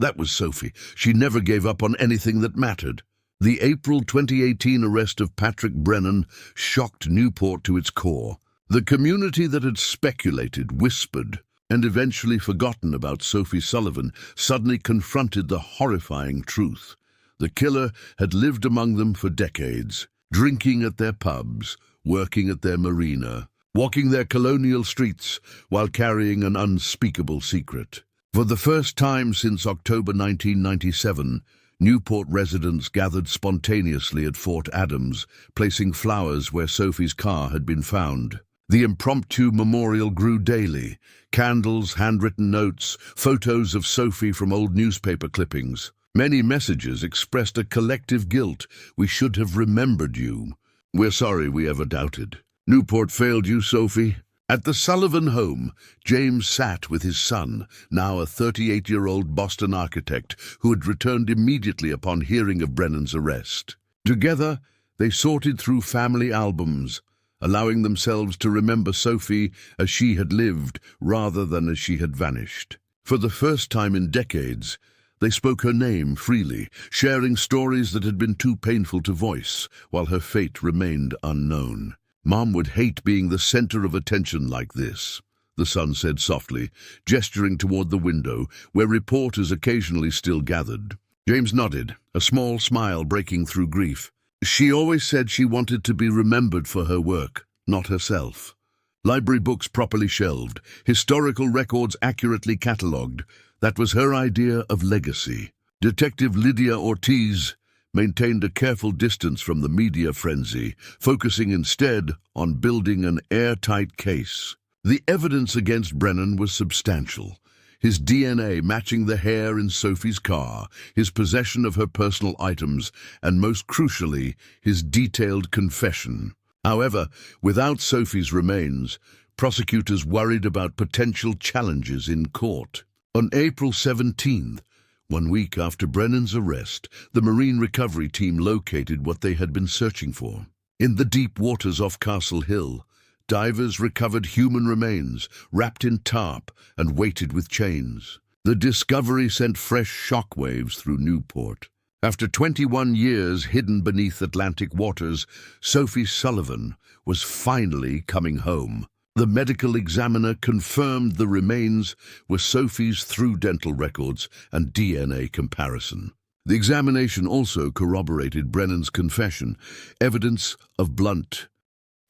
That was Sophie. She never gave up on anything that mattered. The April 2018 arrest of Patrick Brennan shocked Newport to its core. The community that had speculated, whispered, and eventually forgotten about Sophie Sullivan suddenly confronted the horrifying truth. The killer had lived among them for decades, drinking at their pubs, working at their marina, walking their colonial streets while carrying an unspeakable secret. For the first time since October 1997, Newport residents gathered spontaneously at Fort Adams, placing flowers where Sophie's car had been found. The impromptu memorial grew daily. Candles, handwritten notes, photos of Sophie from old newspaper clippings. Many messages expressed a collective guilt. "We should have remembered you. We're sorry we ever doubted. Newport failed you, Sophie." At the Sullivan home, James sat with his son, now a 38-year-old Boston architect who had returned immediately upon hearing of Brennan's arrest. Together, they sorted through family albums, allowing themselves to remember Sophie as she had lived rather than as she had vanished. For the first time in decades, they spoke her name freely, sharing stories that had been too painful to voice, while her fate remained unknown. "Mom would hate being the center of attention like this," the son said softly, gesturing toward the window, where reporters occasionally still gathered. James nodded, a small smile breaking through grief. "She always said she wanted to be remembered for her work, not herself. Library books properly shelved, historical records accurately catalogued. That was her idea of legacy." Detective Lydia Ortiz maintained a careful distance from the media frenzy, focusing instead on building an airtight case. The evidence against Brennan was substantial. His DNA matching the hair in Sophie's car, his possession of her personal items, and most crucially, his detailed confession. However, without Sophie's remains, prosecutors worried about potential challenges in court. On April 17th, 1 week after Brennan's arrest, the Marine Recovery Team located what they had been searching for. In the deep waters off Castle Hill, divers recovered human remains, wrapped in tarp and weighted with chains. The discovery sent fresh shockwaves through Newport. After 21 years hidden beneath Atlantic waters, Sophie Sullivan was finally coming home. The medical examiner confirmed the remains were Sophie's through dental records and DNA comparison. The examination also corroborated Brennan's confession, evidence of blunt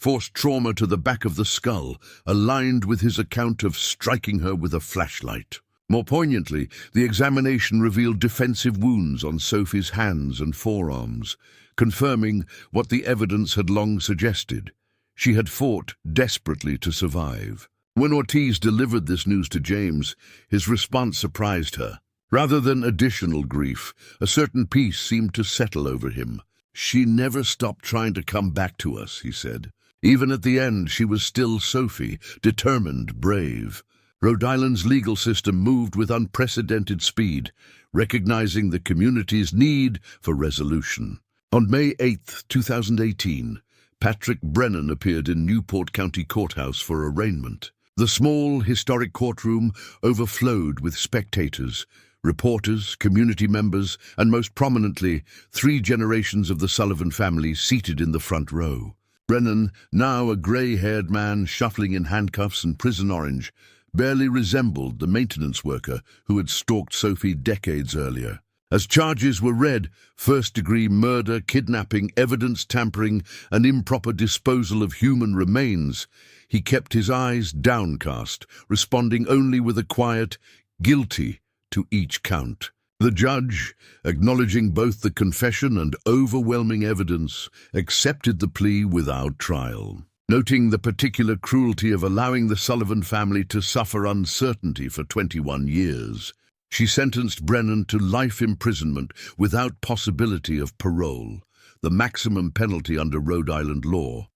force trauma to the back of the skull, aligned with his account of striking her with a flashlight. More poignantly, the examination revealed defensive wounds on Sophie's hands and forearms, confirming what the evidence had long suggested. She had fought desperately to survive. When Ortiz delivered this news to James, his response surprised her. Rather than additional grief, a certain peace seemed to settle over him. "She never stopped trying to come back to us," he said. "Even at the end, she was still Sophie, determined, brave." Rhode Island's legal system moved with unprecedented speed, recognizing the community's need for resolution. On May 8, 2018, Patrick Brennan appeared in Newport County Courthouse for arraignment. The small, historic courtroom overflowed with spectators, reporters, community members, and most prominently, 3 generations of the Sullivan family seated in the front row. Brennan, now a gray-haired man shuffling in handcuffs and prison orange, barely resembled the maintenance worker who had stalked Sophie decades earlier. As charges were read, first-degree murder, kidnapping, evidence tampering, and improper disposal of human remains, he kept his eyes downcast, responding only with a quiet, "guilty" to each count. The judge, acknowledging both the confession and overwhelming evidence, accepted the plea without trial. Noting the particular cruelty of allowing the Sullivan family to suffer uncertainty for 21 years, she sentenced Brennan to life imprisonment without possibility of parole, the maximum penalty under Rhode Island law.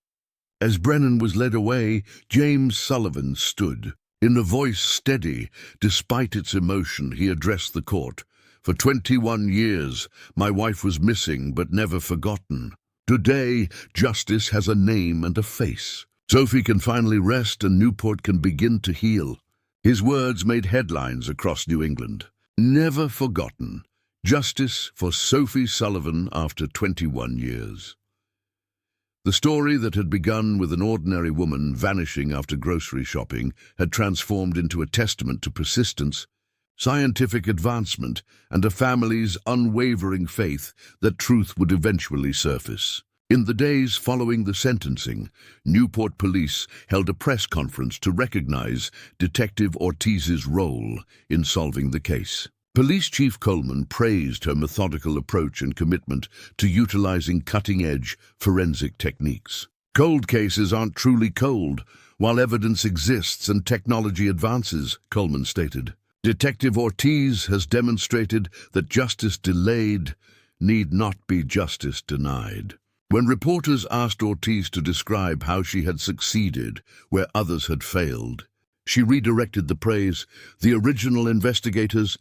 As Brennan was led away, James Sullivan stood. In a voice steady, despite its emotion, he addressed the court. "For 21 years, my wife was missing but never forgotten. Today, justice has a name and a face. Sophie can finally rest and Newport can begin to heal." His words made headlines across New England. Never forgotten. Justice for Sophie Sullivan after 21 years. The story that had begun with an ordinary woman vanishing after grocery shopping had transformed into a testament to persistence, scientific advancement, and a family's unwavering faith that truth would eventually surface. In the days following the sentencing, Newport police held a press conference to recognize Detective Ortiz's role in solving the case. Police Chief Coleman praised her methodical approach and commitment to utilizing cutting-edge forensic techniques. "Cold cases aren't truly cold while evidence exists and technology advances," Coleman stated. "Detective Ortiz has demonstrated that justice delayed need not be justice denied." When reporters asked Ortiz to describe how she had succeeded where others had failed, she redirected the praise. "The original investigators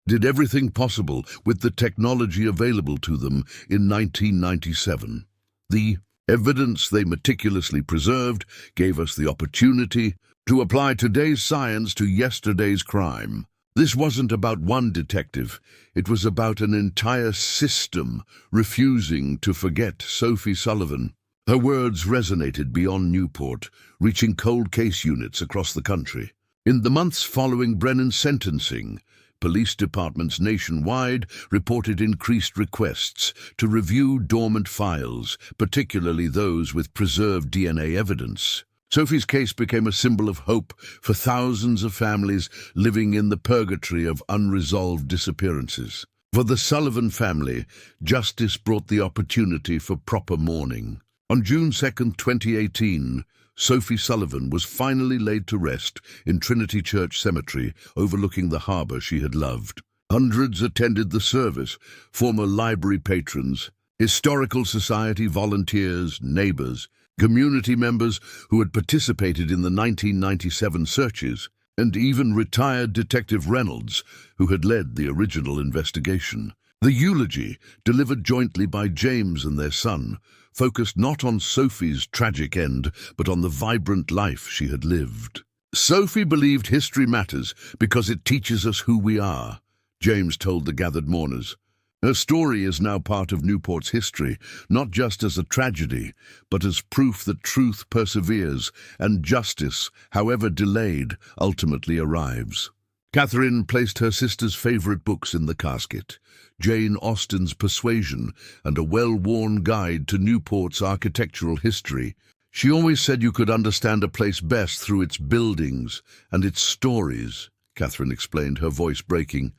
did everything possible with the technology available to them in 1997. The evidence they meticulously preserved gave us the opportunity to apply today's science to yesterday's crime." This wasn't about one detective. It was about an entire system refusing to forget Sophie Sullivan. Her words resonated beyond Newport, reaching cold case units across the country. In the months following Brennan's sentencing, police departments nationwide reported increased requests to review dormant files, particularly those with preserved DNA evidence. Sophie's case became a symbol of hope for thousands of families living in the purgatory of unresolved disappearances. For the Sullivan family, justice brought the opportunity for proper mourning. On June 2, 2018, Sophie Sullivan was finally laid to rest in Trinity Church Cemetery, overlooking the harbor she had loved. Hundreds attended the service, former library patrons, historical society volunteers, neighbors, community members who had participated in the 1997 searches, and even retired Detective Reynolds, who had led the original investigation. The eulogy, delivered jointly by James and their son, focused not on Sophie's tragic end, but on the vibrant life she had lived. "Sophie believed history matters because it teaches us who we are," James told the gathered mourners. Her story is now part of Newport's history, not just as a tragedy, but as proof that truth perseveres and justice, however delayed, ultimately arrives. Catherine placed her sister's favorite books in the casket, Jane Austen's Persuasion and a well-worn guide to Newport's architectural history. She always said you could understand a place best through its buildings and its stories, Catherine explained, her voice breaking.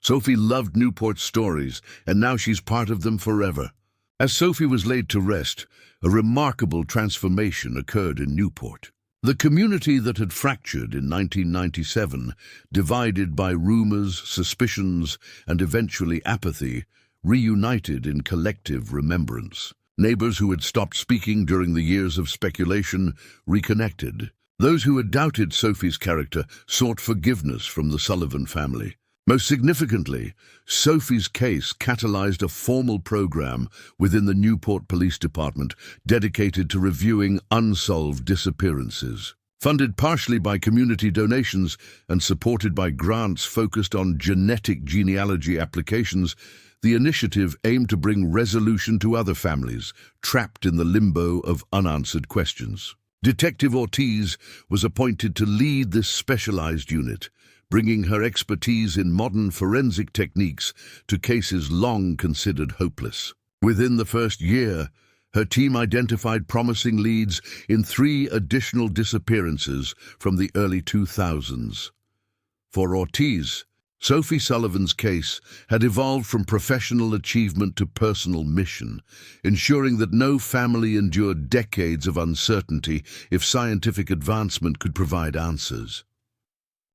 Sophie loved Newport's stories, and now she's part of them forever. As Sophie was laid to rest, a remarkable transformation occurred in Newport. The community that had fractured in 1997, divided by rumors, suspicions, and eventually apathy, reunited in collective remembrance. Neighbors who had stopped speaking during the years of speculation reconnected. Those who had doubted Sophie's character sought forgiveness from the Sullivan family. Most significantly, Sophie's case catalyzed a formal program within the Newport Police Department dedicated to reviewing unsolved disappearances. Funded partially by community donations and supported by grants focused on genetic genealogy applications, the initiative aimed to bring resolution to other families trapped in the limbo of unanswered questions. Detective Ortiz was appointed to lead this specialized unit, bringing her expertise in modern forensic techniques to cases long considered hopeless. Within the first year, her team identified promising leads in 3 additional disappearances from the early 2000s. For Ortiz, Sophie Sullivan's case had evolved from professional achievement to personal mission, ensuring that no family endured decades of uncertainty if scientific advancement could provide answers.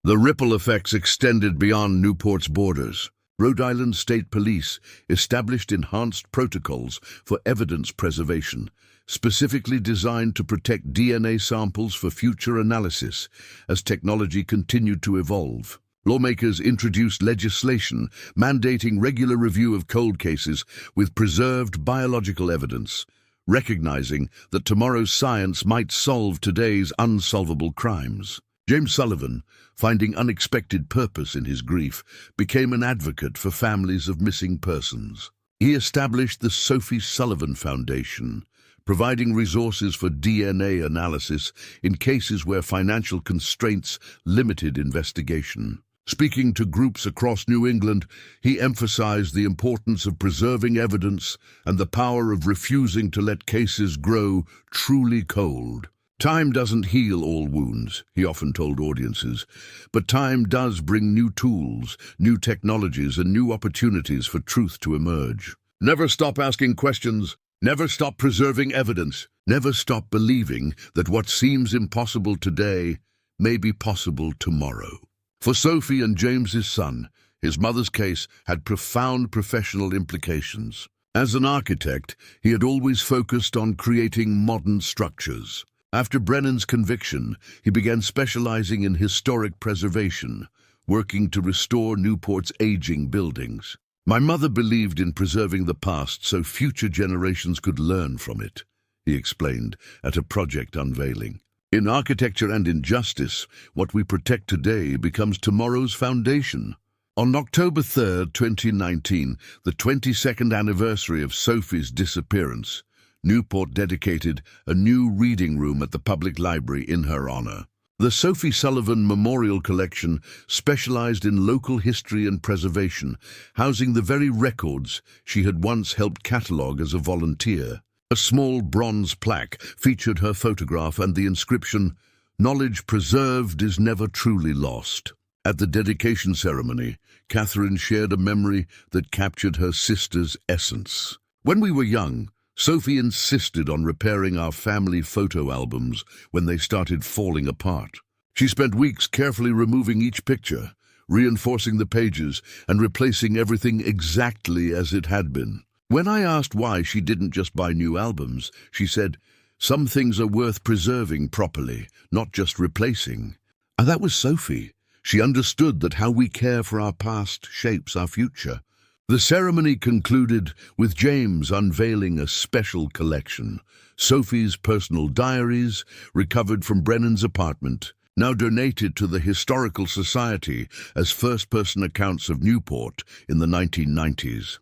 The ripple effects extended beyond Newport's borders. Rhode Island State Police established enhanced protocols for evidence preservation, specifically designed to protect DNA samples for future analysis as technology continued to evolve. Lawmakers introduced legislation mandating regular review of cold cases with preserved biological evidence, recognizing that tomorrow's science might solve today's unsolvable crimes. James Sullivan, finding unexpected purpose in his grief, became an advocate for families of missing persons. He established the Sophie Sullivan Foundation, providing resources for DNA analysis in cases where financial constraints limited investigation. Speaking to groups across New England, he emphasized the importance of preserving evidence and the power of refusing to let cases grow truly cold. Time doesn't heal all wounds, he often told audiences, but time does bring new tools, new technologies, and new opportunities for truth to emerge. Never stop asking questions. Never stop preserving evidence. Never stop believing that what seems impossible today may be possible tomorrow. For Sophie and James's son, his mother's case had profound professional implications. As an architect, he had always focused on creating modern structures. After Brennan's conviction, he began specializing in historic preservation, working to restore Newport's aging buildings. My mother believed in preserving the past so future generations could learn from it, he explained at a project unveiling. In architecture and in justice, what we protect today becomes tomorrow's foundation. On October 3, 2019, the 22nd anniversary of Sophie's disappearance, Newport dedicated a new reading room at the public library in her honor. The Sophie Sullivan Memorial Collection specialized in local history and preservation, housing the very records she had once helped catalog as a volunteer. A small bronze plaque featured her photograph and the inscription, "Knowledge preserved is never truly lost." At the dedication ceremony, Catherine shared a memory that captured her sister's essence. "When we were young, Sophie insisted on repairing our family photo albums when they started falling apart. She spent weeks carefully removing each picture, reinforcing the pages, and replacing everything exactly as it had been. When I asked why she didn't just buy new albums, she said, 'Some things are worth preserving properly, not just replacing.' And that was Sophie. She understood that how we care for our past shapes our future. The ceremony concluded with James unveiling a special collection, Sophie's personal diaries, recovered from Brennan's apartment, now donated to the Historical Society as first-person accounts of Newport in the 1990s.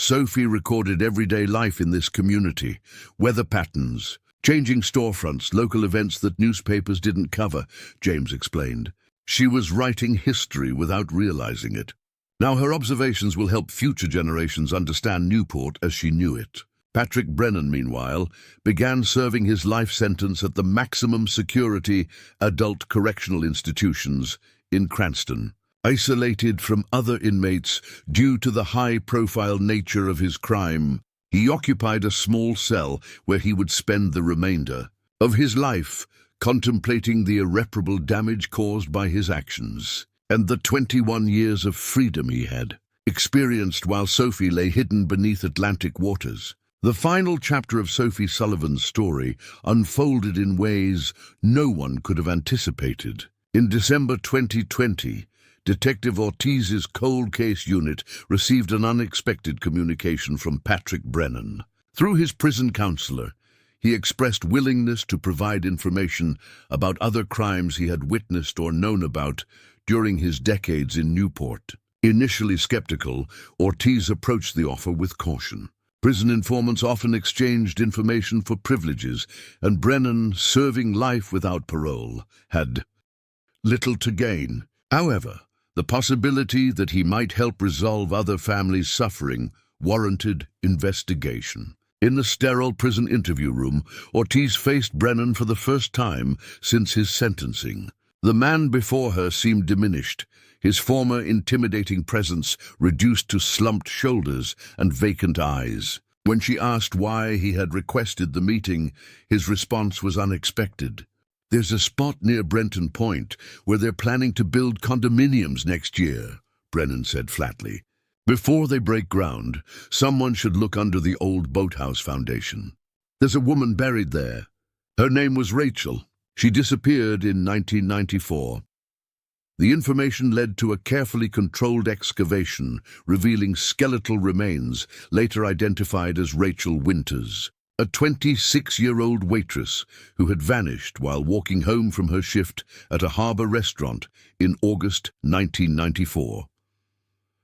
Sophie recorded everyday life in this community, weather patterns, changing storefronts, local events that newspapers didn't cover, James explained. She was writing history without realizing it. Now her observations will help future generations understand Newport as she knew it. Patrick Brennan, meanwhile, began serving his life sentence at the maximum security adult correctional institutions in Cranston. Isolated from other inmates due to the high-profile nature of his crime, he occupied a small cell where he would spend the remainder of his life contemplating the irreparable damage caused by his actions and the 21 years of freedom he had experienced while Sophie lay hidden beneath Atlantic waters. The final chapter of Sophie Sullivan's story unfolded in ways no one could have anticipated. In December 2020, Detective Ortiz's cold case unit received an unexpected communication from Patrick Brennan. Through his prison counselor, he expressed willingness to provide information about other crimes he had witnessed or known about during his decades in Newport. Initially skeptical, Ortiz approached the offer with caution. Prison informants often exchanged information for privileges, and Brennan, serving life without parole, had little to gain. However, the possibility that he might help resolve other families' suffering warranted investigation. In the sterile prison interview room, Ortiz faced Brennan for the first time since his sentencing. The man before her seemed diminished, his former intimidating presence reduced to slumped shoulders and vacant eyes. When she asked why he had requested the meeting, his response was unexpected. "There's a spot near Brenton Point where they're planning to build condominiums next year," Brennan said flatly. "Before they break ground, someone should look under the old boathouse foundation. There's a woman buried there. Her name was Rachel. She disappeared in 1994. The information led to a carefully controlled excavation revealing skeletal remains later identified as Rachel Winters, a 26-year-old waitress who had vanished while walking home from her shift at a harbor restaurant in August 1994.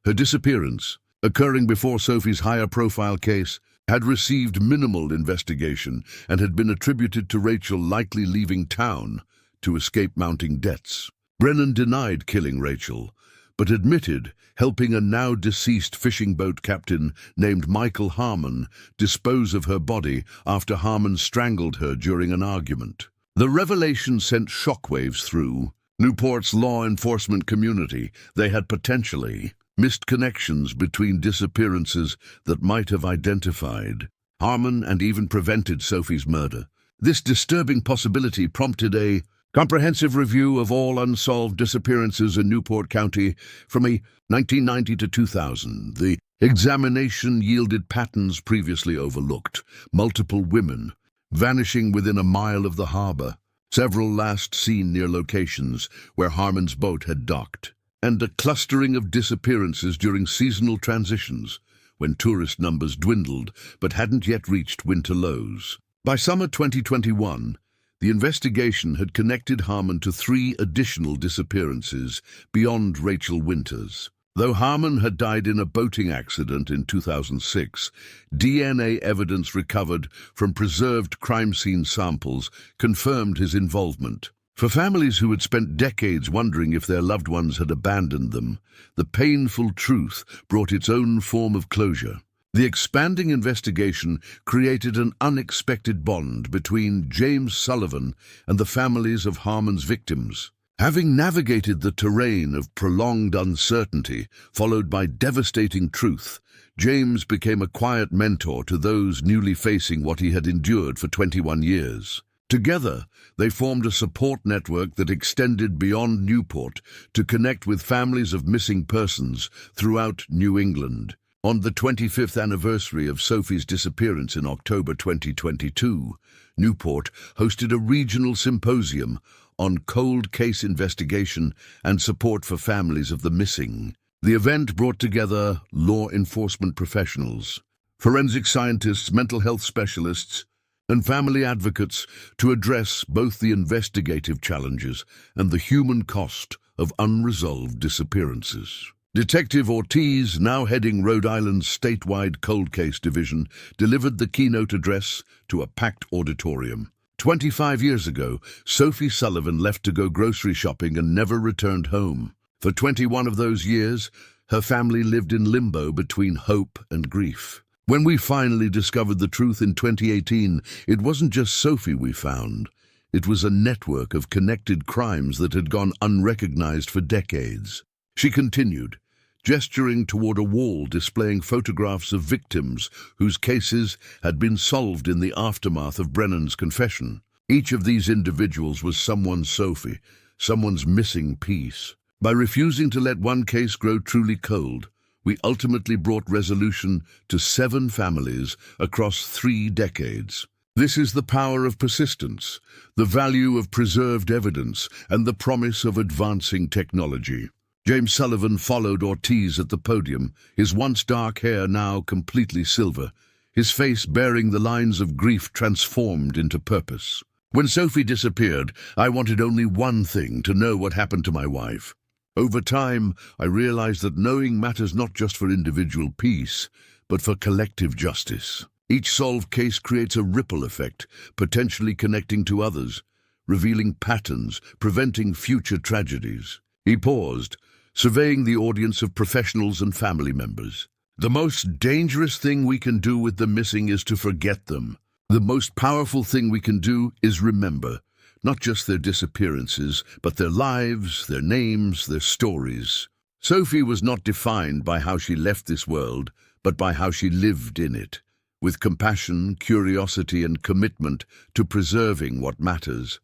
Her disappearance, occurring before Sophie's higher-profile case, had received minimal investigation and had been attributed to Rachel likely leaving town to escape mounting debts. Brennan denied killing Rachel, but admitted helping a now-deceased fishing boat captain named Michael Harmon dispose of her body after Harmon strangled her during an argument. The revelation sent shockwaves through Newport's law enforcement community. They had potentially missed connections between disappearances that might have identified Harmon and even prevented Sophie's murder. This disturbing possibility prompted a comprehensive review of all unsolved disappearances in Newport County from 1990 to 2000. The examination yielded patterns previously overlooked: multiple women vanishing within a mile of the harbor, several last seen near locations where Harmon's boat had docked, and a clustering of disappearances during seasonal transitions when tourist numbers dwindled but hadn't yet reached winter lows. By summer 2021, the investigation had connected Harmon to 3 additional disappearances beyond Rachel Winters. Though Harmon had died in a boating accident in 2006, DNA evidence recovered from preserved crime scene samples confirmed his involvement. For families who had spent decades wondering if their loved ones had abandoned them, the painful truth brought its own form of closure. The expanding investigation created an unexpected bond between James Sullivan and the families of Harmon's victims. Having navigated the terrain of prolonged uncertainty, followed by devastating truth, James became a quiet mentor to those newly facing what he had endured for 21 years. Together, they formed a support network that extended beyond Newport to connect with families of missing persons throughout New England. On the 25th anniversary of Sophie's disappearance in October 2022, Newport hosted a regional symposium on cold case investigation and support for families of the missing. The event brought together law enforcement professionals, forensic scientists, mental health specialists, and family advocates to address both the investigative challenges and the human cost of unresolved disappearances. Detective Ortiz, now heading Rhode Island's statewide cold case division, delivered the keynote address to a packed auditorium. 25 years ago, Sophie Sullivan left to go grocery shopping and never returned home. For 21 of those years, her family lived in limbo between hope and grief. When we finally discovered the truth in 2018, it wasn't just Sophie we found. It was a network of connected crimes that had gone unrecognized for decades. She continued, gesturing toward a wall displaying photographs of victims whose cases had been solved in the aftermath of Brennan's confession. Each of these individuals was someone's Sophie, someone's missing piece. By refusing to let one case grow truly cold, we ultimately brought resolution to 7 families across 3 decades. This is the power of persistence, the value of preserved evidence, and the promise of advancing technology. James Sullivan followed Ortiz at the podium, his once dark hair now completely silver, his face bearing the lines of grief transformed into purpose. When Sophie disappeared, I wanted only one thing: to know what happened to my wife. Over time, I realized that knowing matters not just for individual peace, but for collective justice. Each solved case creates a ripple effect, potentially connecting to others, revealing patterns, preventing future tragedies. He paused, surveying the audience of professionals and family members. The most dangerous thing we can do with the missing is to forget them. The most powerful thing we can do is remember, not just their disappearances, but their lives, their names, their stories. Sophie was not defined by how she left this world, but by how she lived in it, with compassion, curiosity, and commitment to preserving what matters.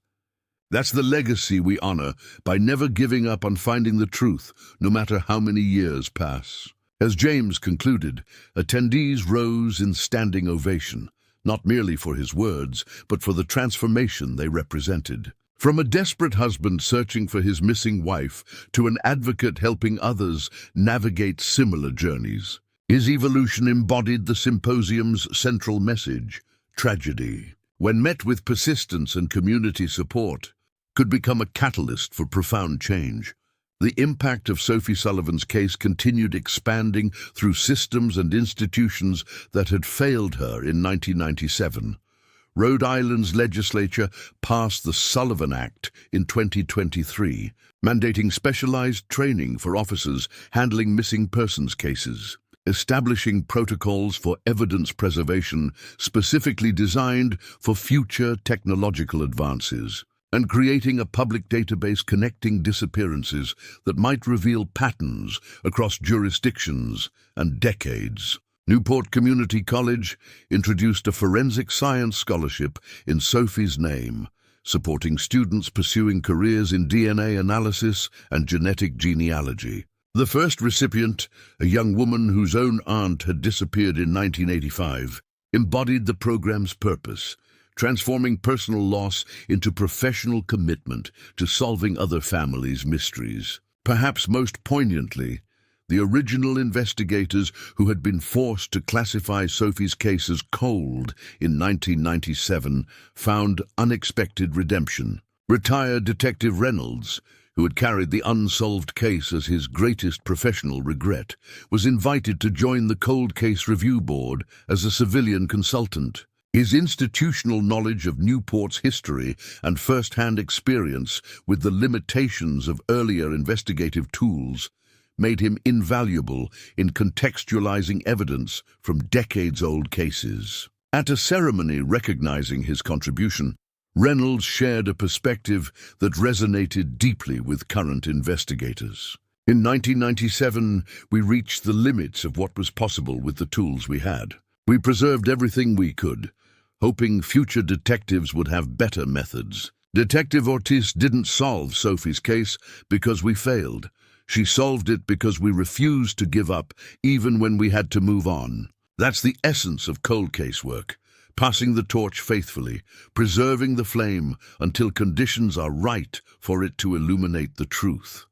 That's the legacy we honor by never giving up on finding the truth, no matter how many years pass. As James concluded, attendees rose in standing ovation, not merely for his words, but for the transformation they represented. From a desperate husband searching for his missing wife to an advocate helping others navigate similar journeys, his evolution embodied the symposium's central message: tragedy, when met with persistence and community support, could become a catalyst for profound change. The impact of Sophie Sullivan's case continued expanding through systems and institutions that had failed her in 1997. Rhode Island's legislature passed the Sullivan Act in 2023, mandating specialized training for officers handling missing persons cases, establishing protocols for evidence preservation specifically designed for future technological advances, and creating a public database connecting disappearances that might reveal patterns across jurisdictions and decades. Newport Community College introduced a forensic science scholarship in Sophie's name, supporting students pursuing careers in DNA analysis and genetic genealogy. The first recipient, a young woman whose own aunt had disappeared in 1985, embodied the program's purpose, transforming personal loss into professional commitment to solving other families' mysteries. Perhaps most poignantly, the original investigators who had been forced to classify Sophie's case as cold in 1997 found unexpected redemption. Retired Detective Reynolds, who had carried the unsolved case as his greatest professional regret, was invited to join the Cold Case Review Board as a civilian consultant. His institutional knowledge of Newport's history and first-hand experience with the limitations of earlier investigative tools made him invaluable in contextualizing evidence from decades-old cases. At a ceremony recognizing his contribution, Reynolds shared a perspective that resonated deeply with current investigators. In 1997, we reached the limits of what was possible with the tools we had. We preserved everything we could, hoping future detectives would have better methods. Detective Ortiz didn't solve Sophie's case because we failed. She solved it because we refused to give up, even when we had to move on. That's the essence of cold case work: passing the torch faithfully, preserving the flame until conditions are right for it to illuminate the truth.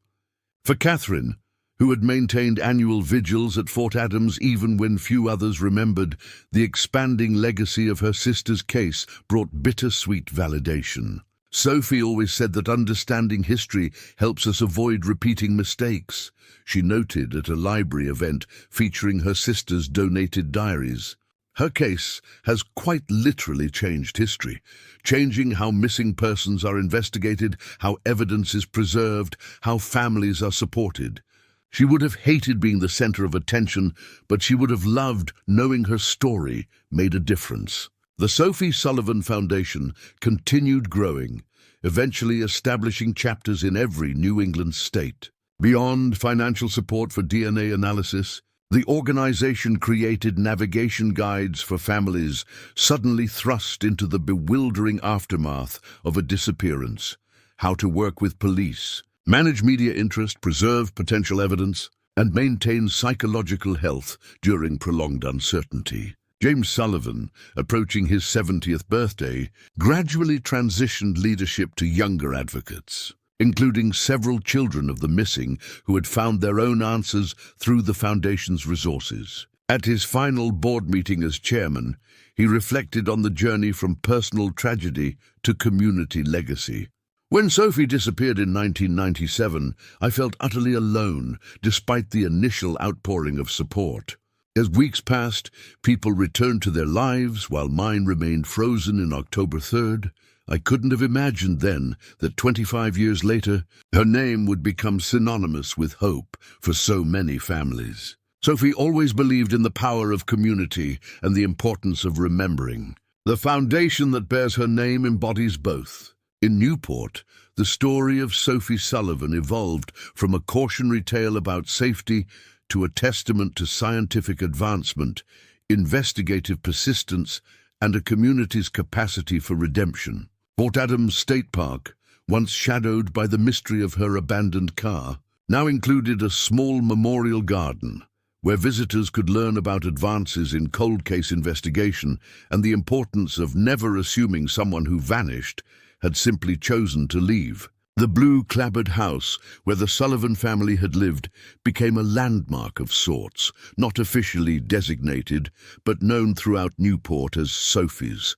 For Catherine, who had maintained annual vigils at Fort Adams even when few others remembered, the expanding legacy of her sister's case brought bittersweet validation. Sophie always said that understanding history helps us avoid repeating mistakes, she noted at a library event featuring her sister's donated diaries. Her case has quite literally changed history, changing how missing persons are investigated, how evidence is preserved, how families are supported. She would have hated being the center of attention, but she would have loved knowing her story made a difference. The Sophie Sullivan Foundation continued growing, eventually establishing chapters in every New England state. Beyond financial support for DNA analysis, the organization created navigation guides for families suddenly thrust into the bewildering aftermath of a disappearance, how to work with police, manage media interest, preserve potential evidence, and maintain psychological health during prolonged uncertainty. James Sullivan, approaching his 70th birthday, gradually transitioned leadership to younger advocates, including several children of the missing who had found their own answers through the Foundation's resources. At his final board meeting as chairman, he reflected on the journey from personal tragedy to community legacy. When Sophie disappeared in 1997, I felt utterly alone, despite the initial outpouring of support. As weeks passed, people returned to their lives while mine remained frozen in October 3rd. I couldn't have imagined then that 25 years later, her name would become synonymous with hope for so many families. Sophie always believed in the power of community and the importance of remembering. The foundation that bears her name embodies both. In Newport, the story of Sophie Sullivan evolved from a cautionary tale about safety to a testament to scientific advancement, investigative persistence, and a community's capacity for redemption. Port Adams State Park, once shadowed by the mystery of her abandoned car, now included a small memorial garden where visitors could learn about advances in cold case investigation and the importance of never assuming someone who vanished had simply chosen to leave. The blue-clapboard house where the Sullivan family had lived became a landmark of sorts, not officially designated, but known throughout Newport as Sophie's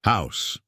house.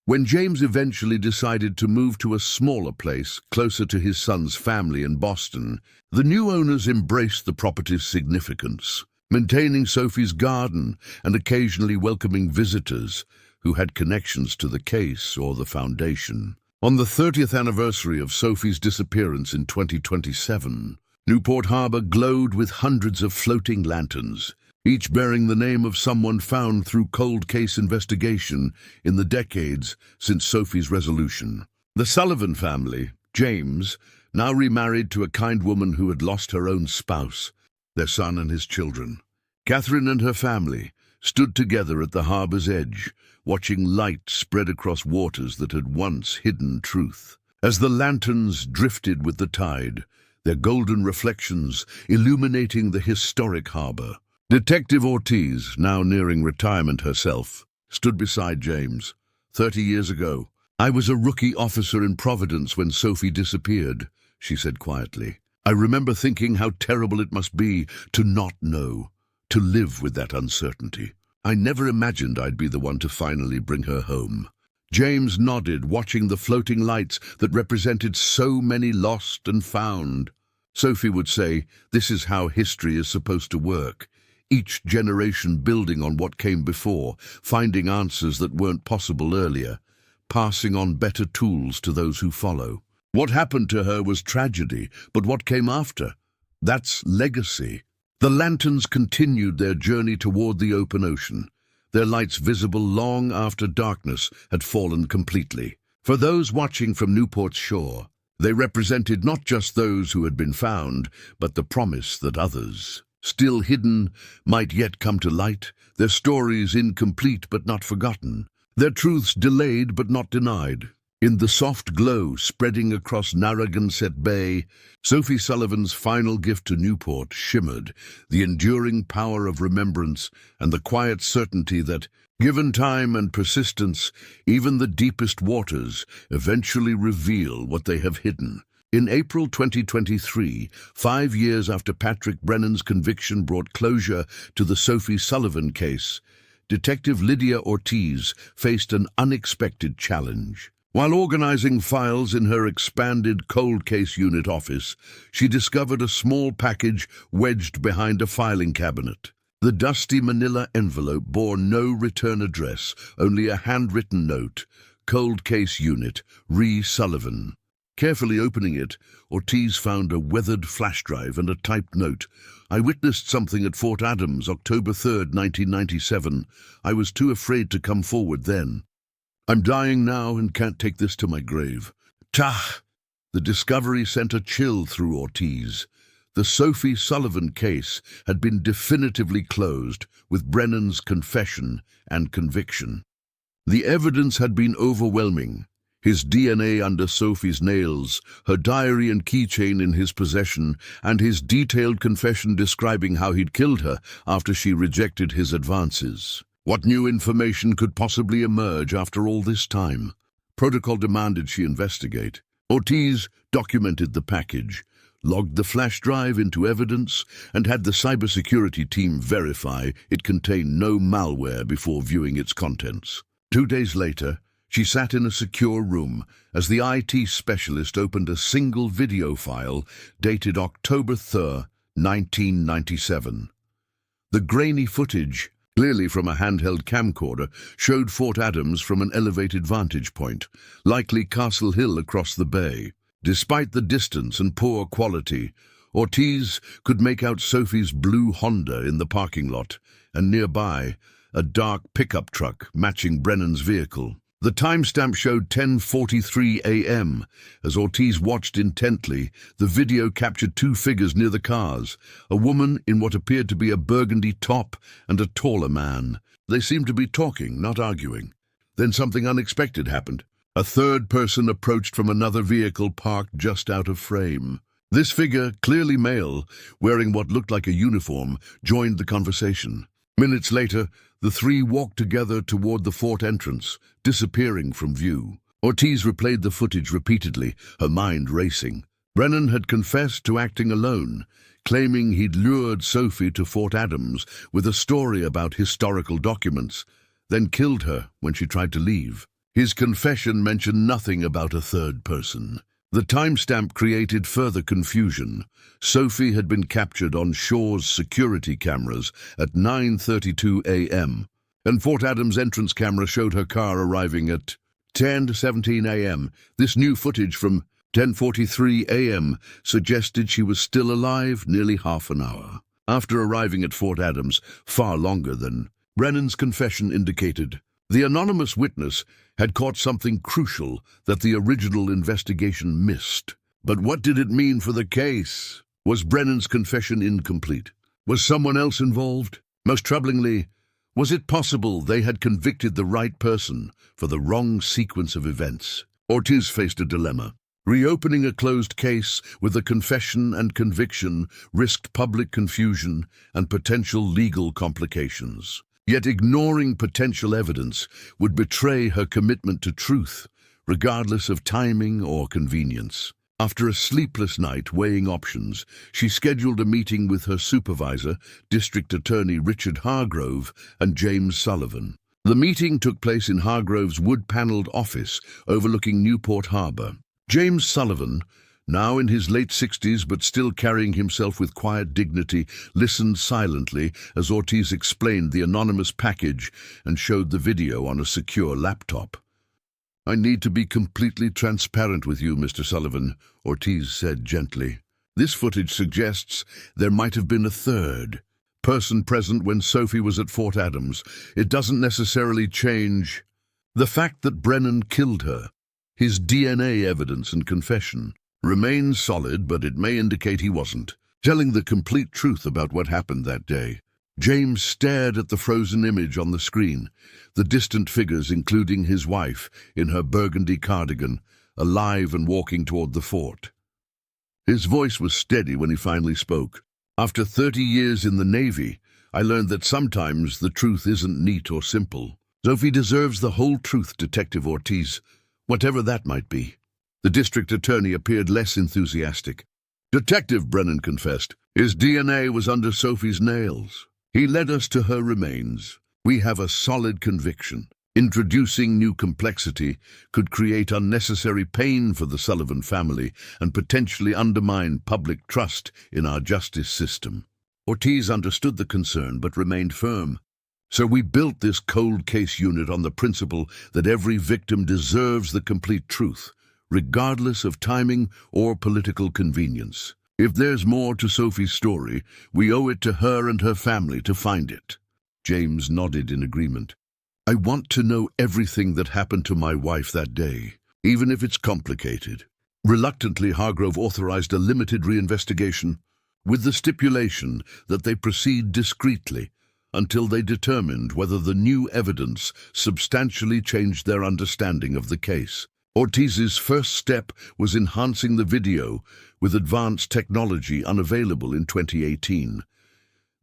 When James eventually decided to move to a smaller place closer to his son's family in Boston, the new owners embraced the property's significance, maintaining Sophie's garden and occasionally welcoming visitors who had connections to the case or the foundation. On the 30th anniversary of Sophie's disappearance in 2027, Newport Harbor glowed with hundreds of floating lanterns, each bearing the name of someone found through cold case investigation in the decades since Sophie's resolution. The Sullivan family, James, now remarried to a kind woman who had lost her own spouse, their son and his children. Catherine and her family stood together at the harbor's edge, watching light spread across waters that had once hidden truth. As the lanterns drifted with the tide, their golden reflections illuminating the historic harbor, Detective Ortiz, now nearing retirement herself, stood beside James. 30 years ago, I was a rookie officer in Providence when Sophie disappeared, she said quietly. I remember thinking how terrible it must be to not know, to live with that uncertainty. I never imagined I'd be the one to finally bring her home. James nodded, watching the floating lights that represented so many lost and found. Sophie would say, this is how history is supposed to work. Each generation building on what came before, finding answers that weren't possible earlier, passing on better tools to those who follow. What happened to her was tragedy, but what came after? That's legacy. The lanterns continued their journey toward the open ocean, their lights visible long after darkness had fallen completely. For those watching from Newport's shore, they represented not just those who had been found, but the promise that others, still hidden, might yet come to light, their stories incomplete but not forgotten, their truths delayed but not denied. In the soft glow spreading across Narragansett Bay, Sophie Sullivan's final gift to Newport shimmered, the enduring power of remembrance and the quiet certainty that, given time and persistence, even the deepest waters eventually reveal what they have hidden. In April 2023, 5 years after Patrick Brennan's conviction brought closure to the Sophie Sullivan case, Detective Lydia Ortiz faced an unexpected challenge. While organizing files in her expanded cold case unit office, she discovered a small package wedged behind a filing cabinet. The dusty manila envelope bore no return address, only a handwritten note, "Cold Case Unit, Rhea Sullivan." Carefully opening it, Ortiz found a weathered flash drive and a typed note. "I witnessed something at Fort Adams, October 3rd, 1997. I was too afraid to come forward then. I'm dying now and can't take this to my grave." Tah! The discovery sent a chill through Ortiz. The Sophie Sullivan case had been definitively closed with Brennan's confession and conviction. The evidence had been overwhelming. His DNA under Sophie's nails, her diary and keychain in his possession, and his detailed confession describing how he'd killed her after she rejected his advances. What new information could possibly emerge after all this time? Protocol demanded she investigate. Ortiz documented the package, logged the flash drive into evidence, and had the cybersecurity team verify it contained no malware before viewing its contents. 2 days later, she sat in a secure room as the IT specialist opened a single video file dated October 3rd, 1997. The grainy footage, clearly from a handheld camcorder, showed Fort Adams from an elevated vantage point, likely Castle Hill across the bay. Despite the distance and poor quality, Ortiz could make out Sophie's blue Honda in the parking lot, and nearby, a dark pickup truck matching Brennan's vehicle. The timestamp showed 10:43 a.m. As Ortiz watched intently, the video captured 2 figures near the cars, a woman in what appeared to be a burgundy top and a taller man. They seemed to be talking, not arguing. Then something unexpected happened. A third person approached from another vehicle parked just out of frame. This figure, clearly male, wearing what looked like a uniform, joined the conversation. Minutes later, the 3 walked together toward the fort entrance, disappearing from view. Ortiz replayed the footage repeatedly, her mind racing. Brennan had confessed to acting alone, claiming he'd lured Sophie to Fort Adams with a story about historical documents, then killed her when she tried to leave. His confession mentioned nothing about a third person. The timestamp created further confusion. Sophie had been captured on Shore's security cameras at 9:32 a.m., and Fort Adams' entrance camera showed her car arriving at 10:17 a.m. This new footage from 10:43 a.m. suggested she was still alive nearly half an hour. After arriving at Fort Adams, far longer than Brennan's confession indicated, the anonymous witness had caught something crucial that the original investigation missed. But what did it mean for the case? Was Brennan's confession incomplete? Was someone else involved? Most troublingly, was it possible they had convicted the right person for the wrong sequence of events? Ortiz faced a dilemma. Reopening a closed case with a confession and conviction risked public confusion and potential legal complications. Yet ignoring potential evidence would betray her commitment to truth, regardless of timing or convenience. After a sleepless night weighing options, she scheduled a meeting with her supervisor, District Attorney Richard Hargrove, and James Sullivan. The meeting took place in Hargrove's wood-paneled office overlooking Newport Harbor. James Sullivan, now in his late 60s but still carrying himself with quiet dignity, listened silently as Ortiz explained the anonymous package and showed the video on a secure laptop. "I need to be completely transparent with you, Mr. Sullivan," Ortiz said gently. "This footage suggests there might have been a third person present when Sophie was at Fort Adams. It doesn't necessarily change the fact that Brennan killed her. His DNA evidence and confession remains solid, but it may indicate he wasn't telling the complete truth about what happened that day." James stared at the frozen image on the screen, the distant figures including his wife in her burgundy cardigan, alive and walking toward the fort. His voice was steady when he finally spoke. "After 30 years in the Navy, I learned that sometimes the truth isn't neat or simple. Sophie deserves the whole truth, Detective Ortiz, whatever that might be." The district attorney appeared less enthusiastic. "Detective," Brennan confessed, "his DNA was under Sophie's nails. He led us to her remains. We have a solid conviction. Introducing new complexity could create unnecessary pain for the Sullivan family and potentially undermine public trust in our justice system. Ortiz understood the concern but remained firm. So we built this cold case unit on the principle that every victim deserves the complete truth, regardless of timing or political convenience. If there's more to Sophie's story, we owe it to her and her family to find it. James nodded in agreement. I want to know everything that happened to my wife that day, even if it's complicated. Reluctantly, Hargrove authorized a limited reinvestigation, with the stipulation that they proceed discreetly until they determined whether the new evidence substantially changed their understanding of the case. Ortiz's first step was enhancing the video with advanced technology unavailable in 2018.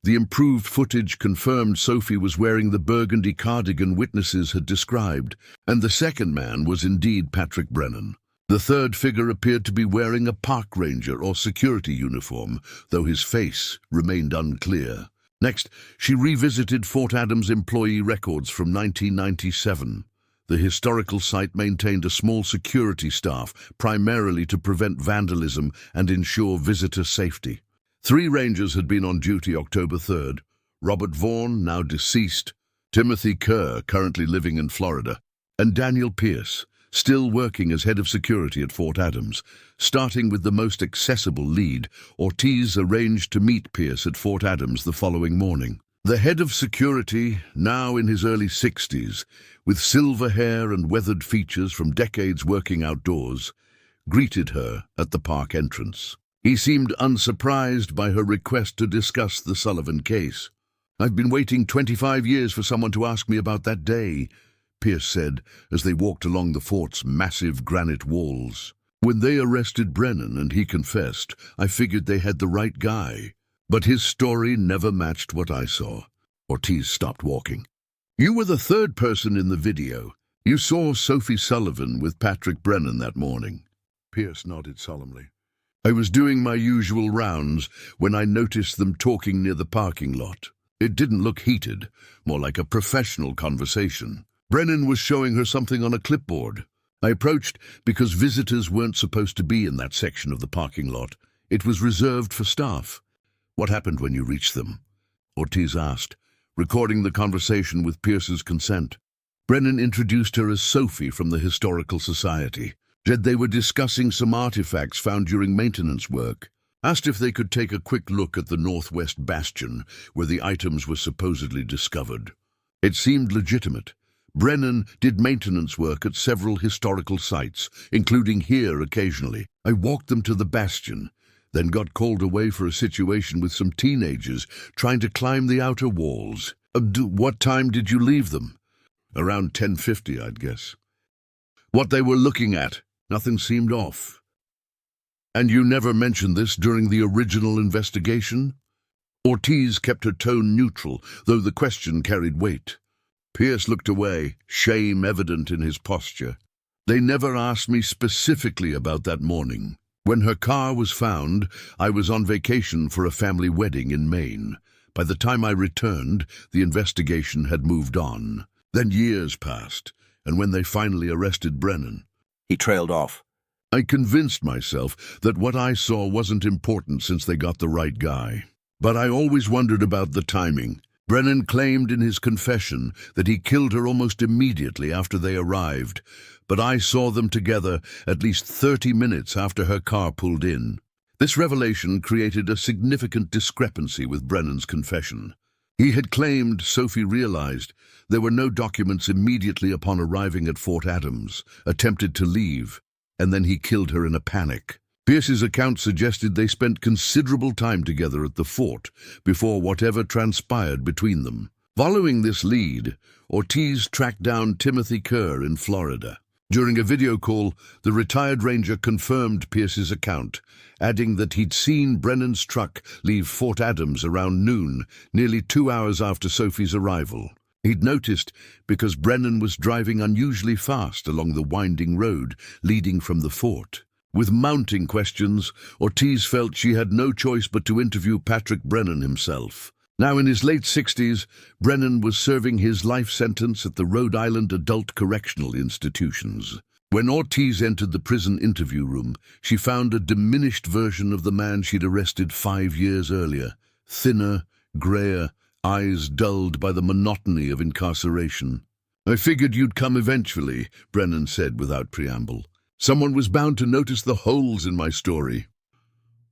The improved footage confirmed Sophie was wearing the burgundy cardigan witnesses had described, and the second man was indeed Patrick Brennan. The third figure appeared to be wearing a park ranger or security uniform, though his face remained unclear. Next, she revisited Fort Adams employee records from 1997. The historical site maintained a small security staff, primarily to prevent vandalism and ensure visitor safety. 3 rangers had been on duty October 3rd. Robert Vaughan, now deceased, Timothy Kerr, currently living in Florida, and Daniel Pierce, still working as head of security at Fort Adams. Starting with the most accessible lead, Ortiz arranged to meet Pierce at Fort Adams the following morning. The head of security, now in his early 60s, with silver hair and weathered features from decades working outdoors, greeted her at the park entrance. He seemed unsurprised by her request to discuss the Sullivan case. I've been waiting 25 years for someone to ask me about that day, Pierce said as they walked along the fort's massive granite walls. When they arrested Brennan and he confessed, I figured they had the right guy. But his story never matched what I saw. Ortiz stopped walking. You were the third person in the video. You saw Sophie Sullivan with Patrick Brennan that morning. Pierce nodded solemnly. I was doing my usual rounds when I noticed them talking near the parking lot. It didn't look heated, more like a professional conversation. Brennan was showing her something on a clipboard. I approached because visitors weren't supposed to be in that section of the parking lot. It was reserved for staff. What happened when you reached them? Ortiz asked, recording the conversation with Pierce's consent. Brennan introduced her as Sophie from the Historical Society. Said they were discussing some artifacts found during maintenance work. Asked if they could take a quick look at the northwest bastion where the items were supposedly discovered. It seemed legitimate. Brennan did maintenance work at several historical sites, including here occasionally. I walked them to the bastion, then got called away for a situation with some teenagers trying to climb the outer walls. What time did you leave them? Around 10:50, I'd guess. What they were looking at, nothing seemed off. And you never mentioned this during the original investigation? Ortiz kept her tone neutral, though the question carried weight. Pierce looked away, shame evident in his posture. They never asked me specifically about that morning. When her car was found, I was on vacation for a family wedding in Maine. By the time I returned, the investigation had moved on. Then years passed, and when they finally arrested Brennan, he trailed off. I convinced myself that what I saw wasn't important since they got the right guy. But I always wondered about the timing. Brennan claimed in his confession that he killed her almost immediately after they arrived, but I saw them together at least 30 minutes after her car pulled in. This revelation created a significant discrepancy with Brennan's confession. He had claimed, Sophie realized, there were no documents immediately upon arriving at Fort Adams, attempted to leave, and then he killed her in a panic. Pierce's account suggested they spent considerable time together at the fort before whatever transpired between them. Following this lead, Ortiz tracked down Timothy Kerr in Florida. During a video call, the retired ranger confirmed Pierce's account, adding that he'd seen Brennan's truck leave Fort Adams around noon, nearly 2 hours after Sophie's arrival. He'd noticed because Brennan was driving unusually fast along the winding road leading from the fort. With mounting questions, Ortiz felt she had no choice but to interview Patrick Brennan himself. Now in his late 60s, Brennan was serving his life sentence at the Rhode Island Adult Correctional Institutions. When Ortiz entered the prison interview room, she found a diminished version of the man she'd arrested 5 years earlier. Thinner, grayer, eyes dulled by the monotony of incarceration. "I figured you'd come eventually," Brennan said without preamble. "Someone was bound to notice the holes in my story."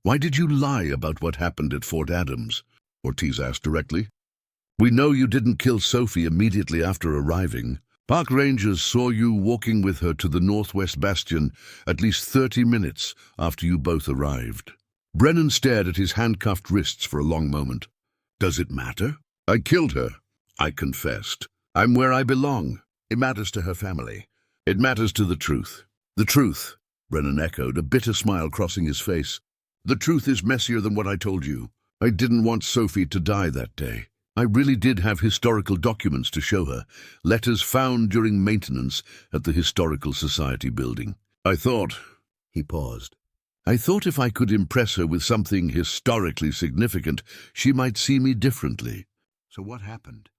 "Why did you lie about what happened at Fort Adams?" Ortiz asked directly. "We know you didn't kill Sophie immediately after arriving. Park rangers saw you walking with her to the Northwest Bastion at least 30 minutes after you both arrived." Brennan stared at his handcuffed wrists for a long moment. "Does it matter? I killed her," I confessed. "I'm where I belong. It matters to her family. It matters to the truth." "The truth," Brennan echoed, a bitter smile crossing his face. "The truth is messier than what I told you. I didn't want Sophie to die that day. I really did have historical documents to show her, letters found during maintenance at the Historical Society building. I thought," he paused, "I thought if I could impress her with something historically significant, she might see me differently." "So what happened?"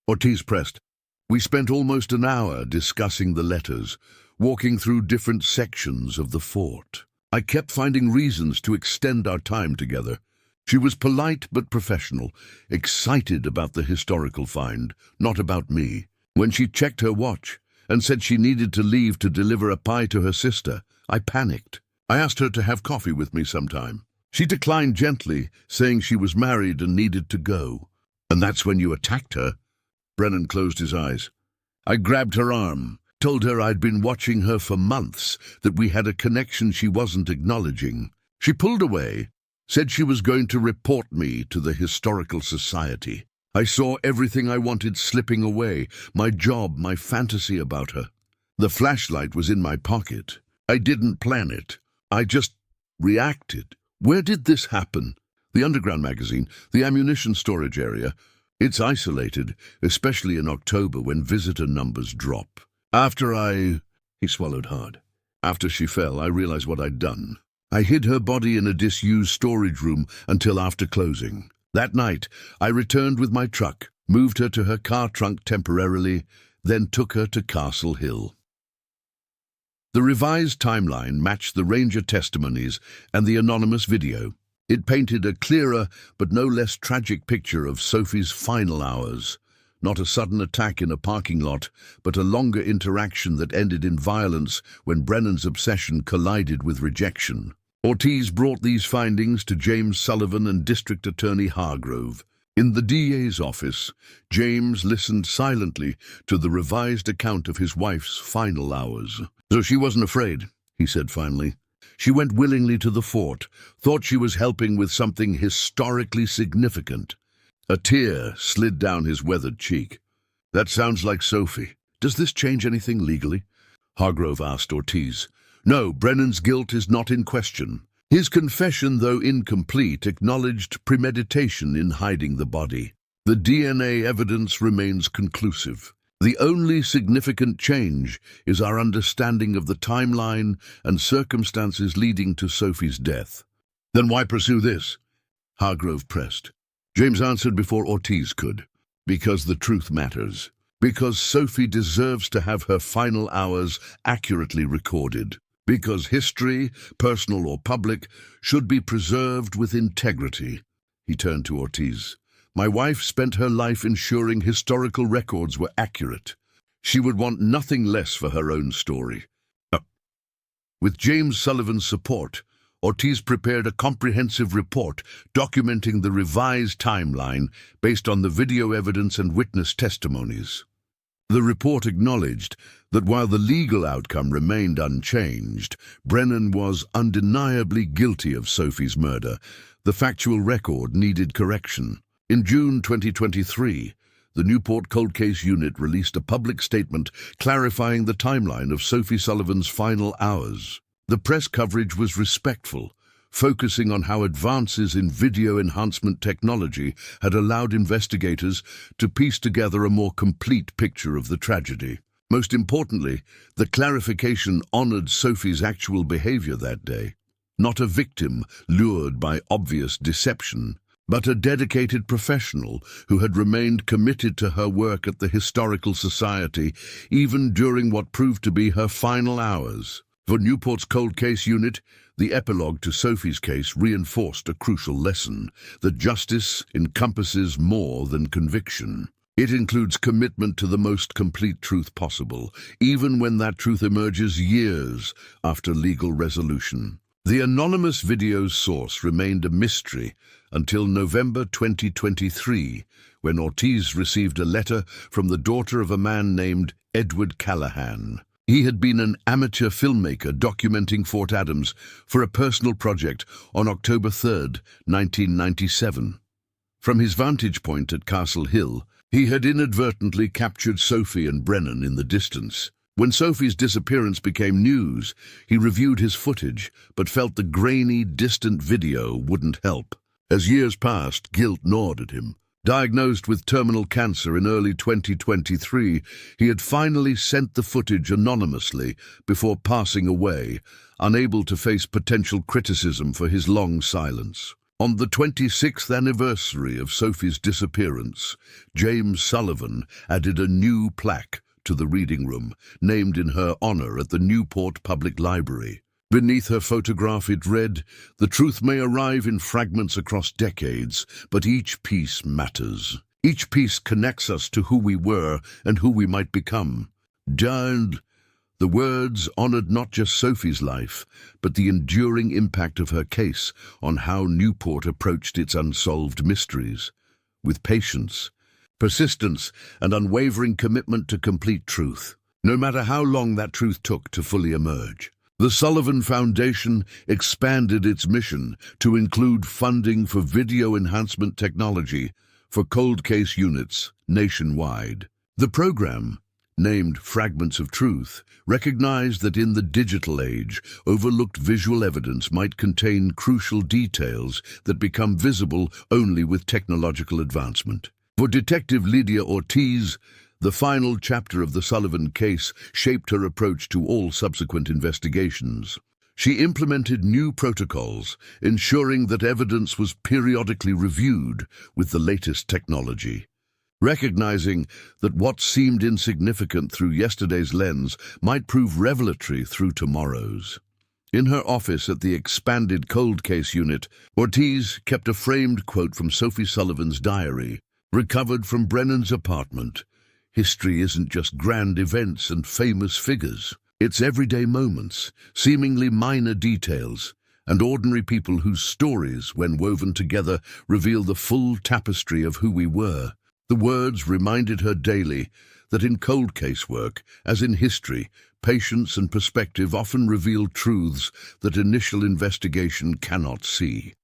Ortiz pressed. "We spent almost an hour discussing the letters, walking through different sections of the fort. I kept finding reasons to extend our time together. She was polite but professional, excited about the historical find, not about me. When she checked her watch and said she needed to leave to deliver a pie to her sister, I panicked. I asked her to have coffee with me sometime. She declined gently, saying she was married and needed to go. And that's when you attacked her." Brennan closed his eyes. "I grabbed her arm, told her I'd been watching her for months, that we had a connection she wasn't acknowledging. She pulled away, said she was going to report me to the Historical Society. I saw everything I wanted slipping away, my job, my fantasy about her. The flashlight was in my pocket. I didn't plan it. I just reacted." "Where did this happen?" "The Underground magazine, the ammunition storage area. It's isolated, especially in October when visitor numbers drop. He swallowed hard. "After she fell, I realized what I'd done. I hid her body in a disused storage room until after closing. That night, I returned with my truck, moved her to her car trunk temporarily, then took her to Castle Hill." The revised timeline matched the ranger testimonies and the anonymous video. It painted a clearer but no less tragic picture of Sophie's final hours. Not a sudden attack in a parking lot, but a longer interaction that ended in violence when Brennan's obsession collided with rejection. Ortiz brought these findings to James Sullivan and District Attorney Hargrove. In the DA's office, James listened silently to the revised account of his wife's final hours. "So she wasn't afraid," he said finally. "She went willingly to the fort, thought she was helping with something historically significant." A tear slid down his weathered cheek. "That sounds like Sophie. Does this change anything legally?" Hargrove asked Ortiz. "No, Brennan's guilt is not in question. His confession, though incomplete, acknowledged premeditation in hiding the body. The DNA evidence remains conclusive. The only significant change is our understanding of the timeline and circumstances leading to Sophie's death." "Then why pursue this?" Hargrove pressed. James answered before Ortiz could. "Because the truth matters. Because Sophie deserves to have her final hours accurately recorded. Because history, personal or public, should be preserved with integrity." He turned to Ortiz. "My wife spent her life ensuring historical records were accurate. She would want nothing less for her own story." With James Sullivan's support, Ortiz prepared a comprehensive report documenting the revised timeline based on the video evidence and witness testimonies. The report acknowledged that while the legal outcome remained unchanged, Brennan was undeniably guilty of Sophie's murder. The factual record needed correction. In June 2023, the Newport Cold Case Unit released a public statement clarifying the timeline of Sophie Sullivan's final hours. The press coverage was respectful, focusing on how advances in video enhancement technology had allowed investigators to piece together a more complete picture of the tragedy. Most importantly, the clarification honored Sophie's actual behavior that day. Not a victim lured by obvious deception, but a dedicated professional who had remained committed to her work at the Historical Society even during what proved to be her final hours. For Newport's cold case unit, the epilogue to Sophie's case reinforced a crucial lesson, that justice encompasses more than conviction. It includes commitment to the most complete truth possible, even when that truth emerges years after legal resolution. The anonymous video's source remained a mystery until November 2023, when Ortiz received a letter from the daughter of a man named Edward Callahan. He had been an amateur filmmaker documenting Fort Adams for a personal project on October 3, 1997. From his vantage point at Castle Hill, he had inadvertently captured Sophie and Brennan in the distance. When Sophie's disappearance became news, he reviewed his footage, but felt the grainy, distant video wouldn't help. As years passed, guilt gnawed at him. Diagnosed with terminal cancer in early 2023, he had finally sent the footage anonymously before passing away, unable to face potential criticism for his long silence. On the 26th anniversary of Sophie's disappearance, James Sullivan added a new plaque to the reading room, named in her honor at the Newport Public Library. Beneath her photograph it read, "The truth may arrive in fragments across decades, but each piece matters. Each piece connects us to who we were and who we might become." And the words honored not just Sophie's life, but the enduring impact of her case on how Newport approached its unsolved mysteries. With patience, persistence, and unwavering commitment to complete truth, no matter how long that truth took to fully emerge. The Sullivan Foundation expanded its mission to include funding for video enhancement technology for cold case units nationwide. The program, named Fragments of Truth, recognized that in the digital age, overlooked visual evidence might contain crucial details that become visible only with technological advancement. For Detective Lydia Ortiz, the final chapter of the Sullivan case shaped her approach to all subsequent investigations. She implemented new protocols, ensuring that evidence was periodically reviewed with the latest technology. Recognizing that what seemed insignificant through yesterday's lens might prove revelatory through tomorrow's. In her office at the expanded cold case unit, Ortiz kept a framed quote from Sophie Sullivan's diary, recovered from Brennan's apartment. "History isn't just grand events and famous figures. It's everyday moments, seemingly minor details, and ordinary people whose stories, when woven together, reveal the full tapestry of who we were." The words reminded her daily that in cold case work, as in history, patience and perspective often reveal truths that initial investigation cannot see.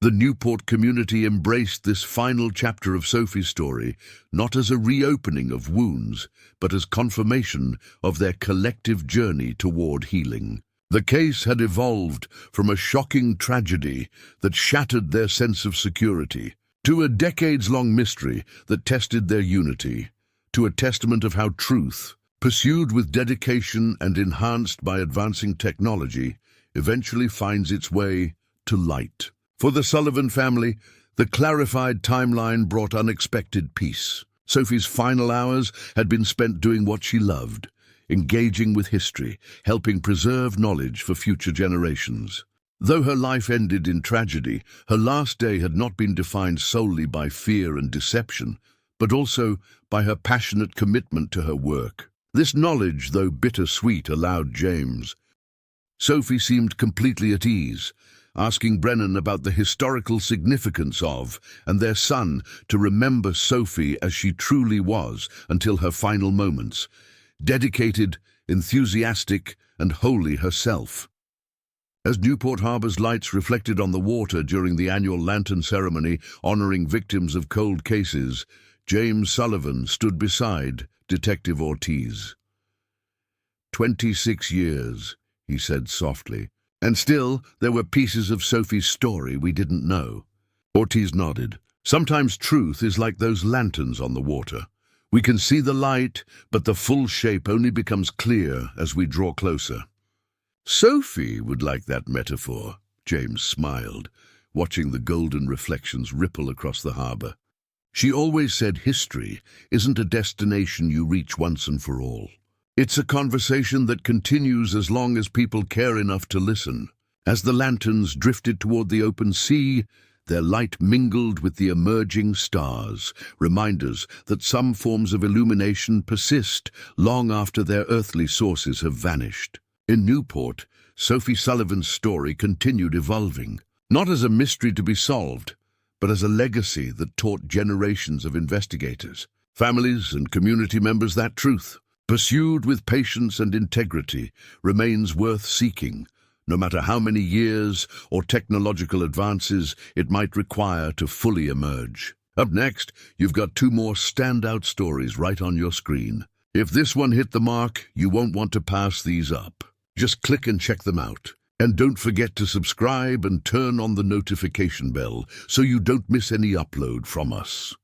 The Newport community embraced this final chapter of Sophie's story, not as a reopening of wounds, but as confirmation of their collective journey toward healing. The case had evolved from a shocking tragedy that shattered their sense of security, to a decades-long mystery that tested their unity, to a testament of how truth, pursued with dedication and enhanced by advancing technology, eventually finds its way to light. For the Sullivan family, the clarified timeline brought unexpected peace. Sophie's final hours had been spent doing what she loved, engaging with history, helping preserve knowledge for future generations. Though her life ended in tragedy, her last day had not been defined solely by fear and deception, but also by her passionate commitment to her work. This knowledge, though bittersweet, allowed James. Sophie seemed completely at ease, asking Brennan about the historical significance of, and their son to remember Sophie as she truly was until her final moments, dedicated, enthusiastic, and wholly herself. As Newport Harbor's lights reflected on the water during the annual lantern ceremony honoring victims of cold cases, James Sullivan stood beside Detective Ortiz. 26 years, he said softly. And still, there were pieces of Sophie's story we didn't know. Ortiz nodded. Sometimes truth is like those lanterns on the water. We can see the light, but the full shape only becomes clear as we draw closer. Sophie would like that metaphor, James smiled. watching the golden reflections ripple across the harbor. She always said history isn't a destination you reach once and for all. It's a conversation that continues as long as people care enough to listen. As the lanterns drifted toward the open sea, their light mingled with the emerging stars, reminders that some forms of illumination persist long after their earthly sources have vanished. In Newport, Sophie Sullivan's story continued evolving, not as a mystery to be solved, but as a legacy that taught generations of investigators, families, and community members that truth, pursued with patience and integrity, remains worth seeking, no matter how many years or technological advances it might require to fully emerge. Up next, you've got two more standout stories right on your screen. If this one hit the mark, you won't want to pass these up. Just click and check them out. And don't forget to subscribe and turn on the notification bell so you don't miss any upload from us.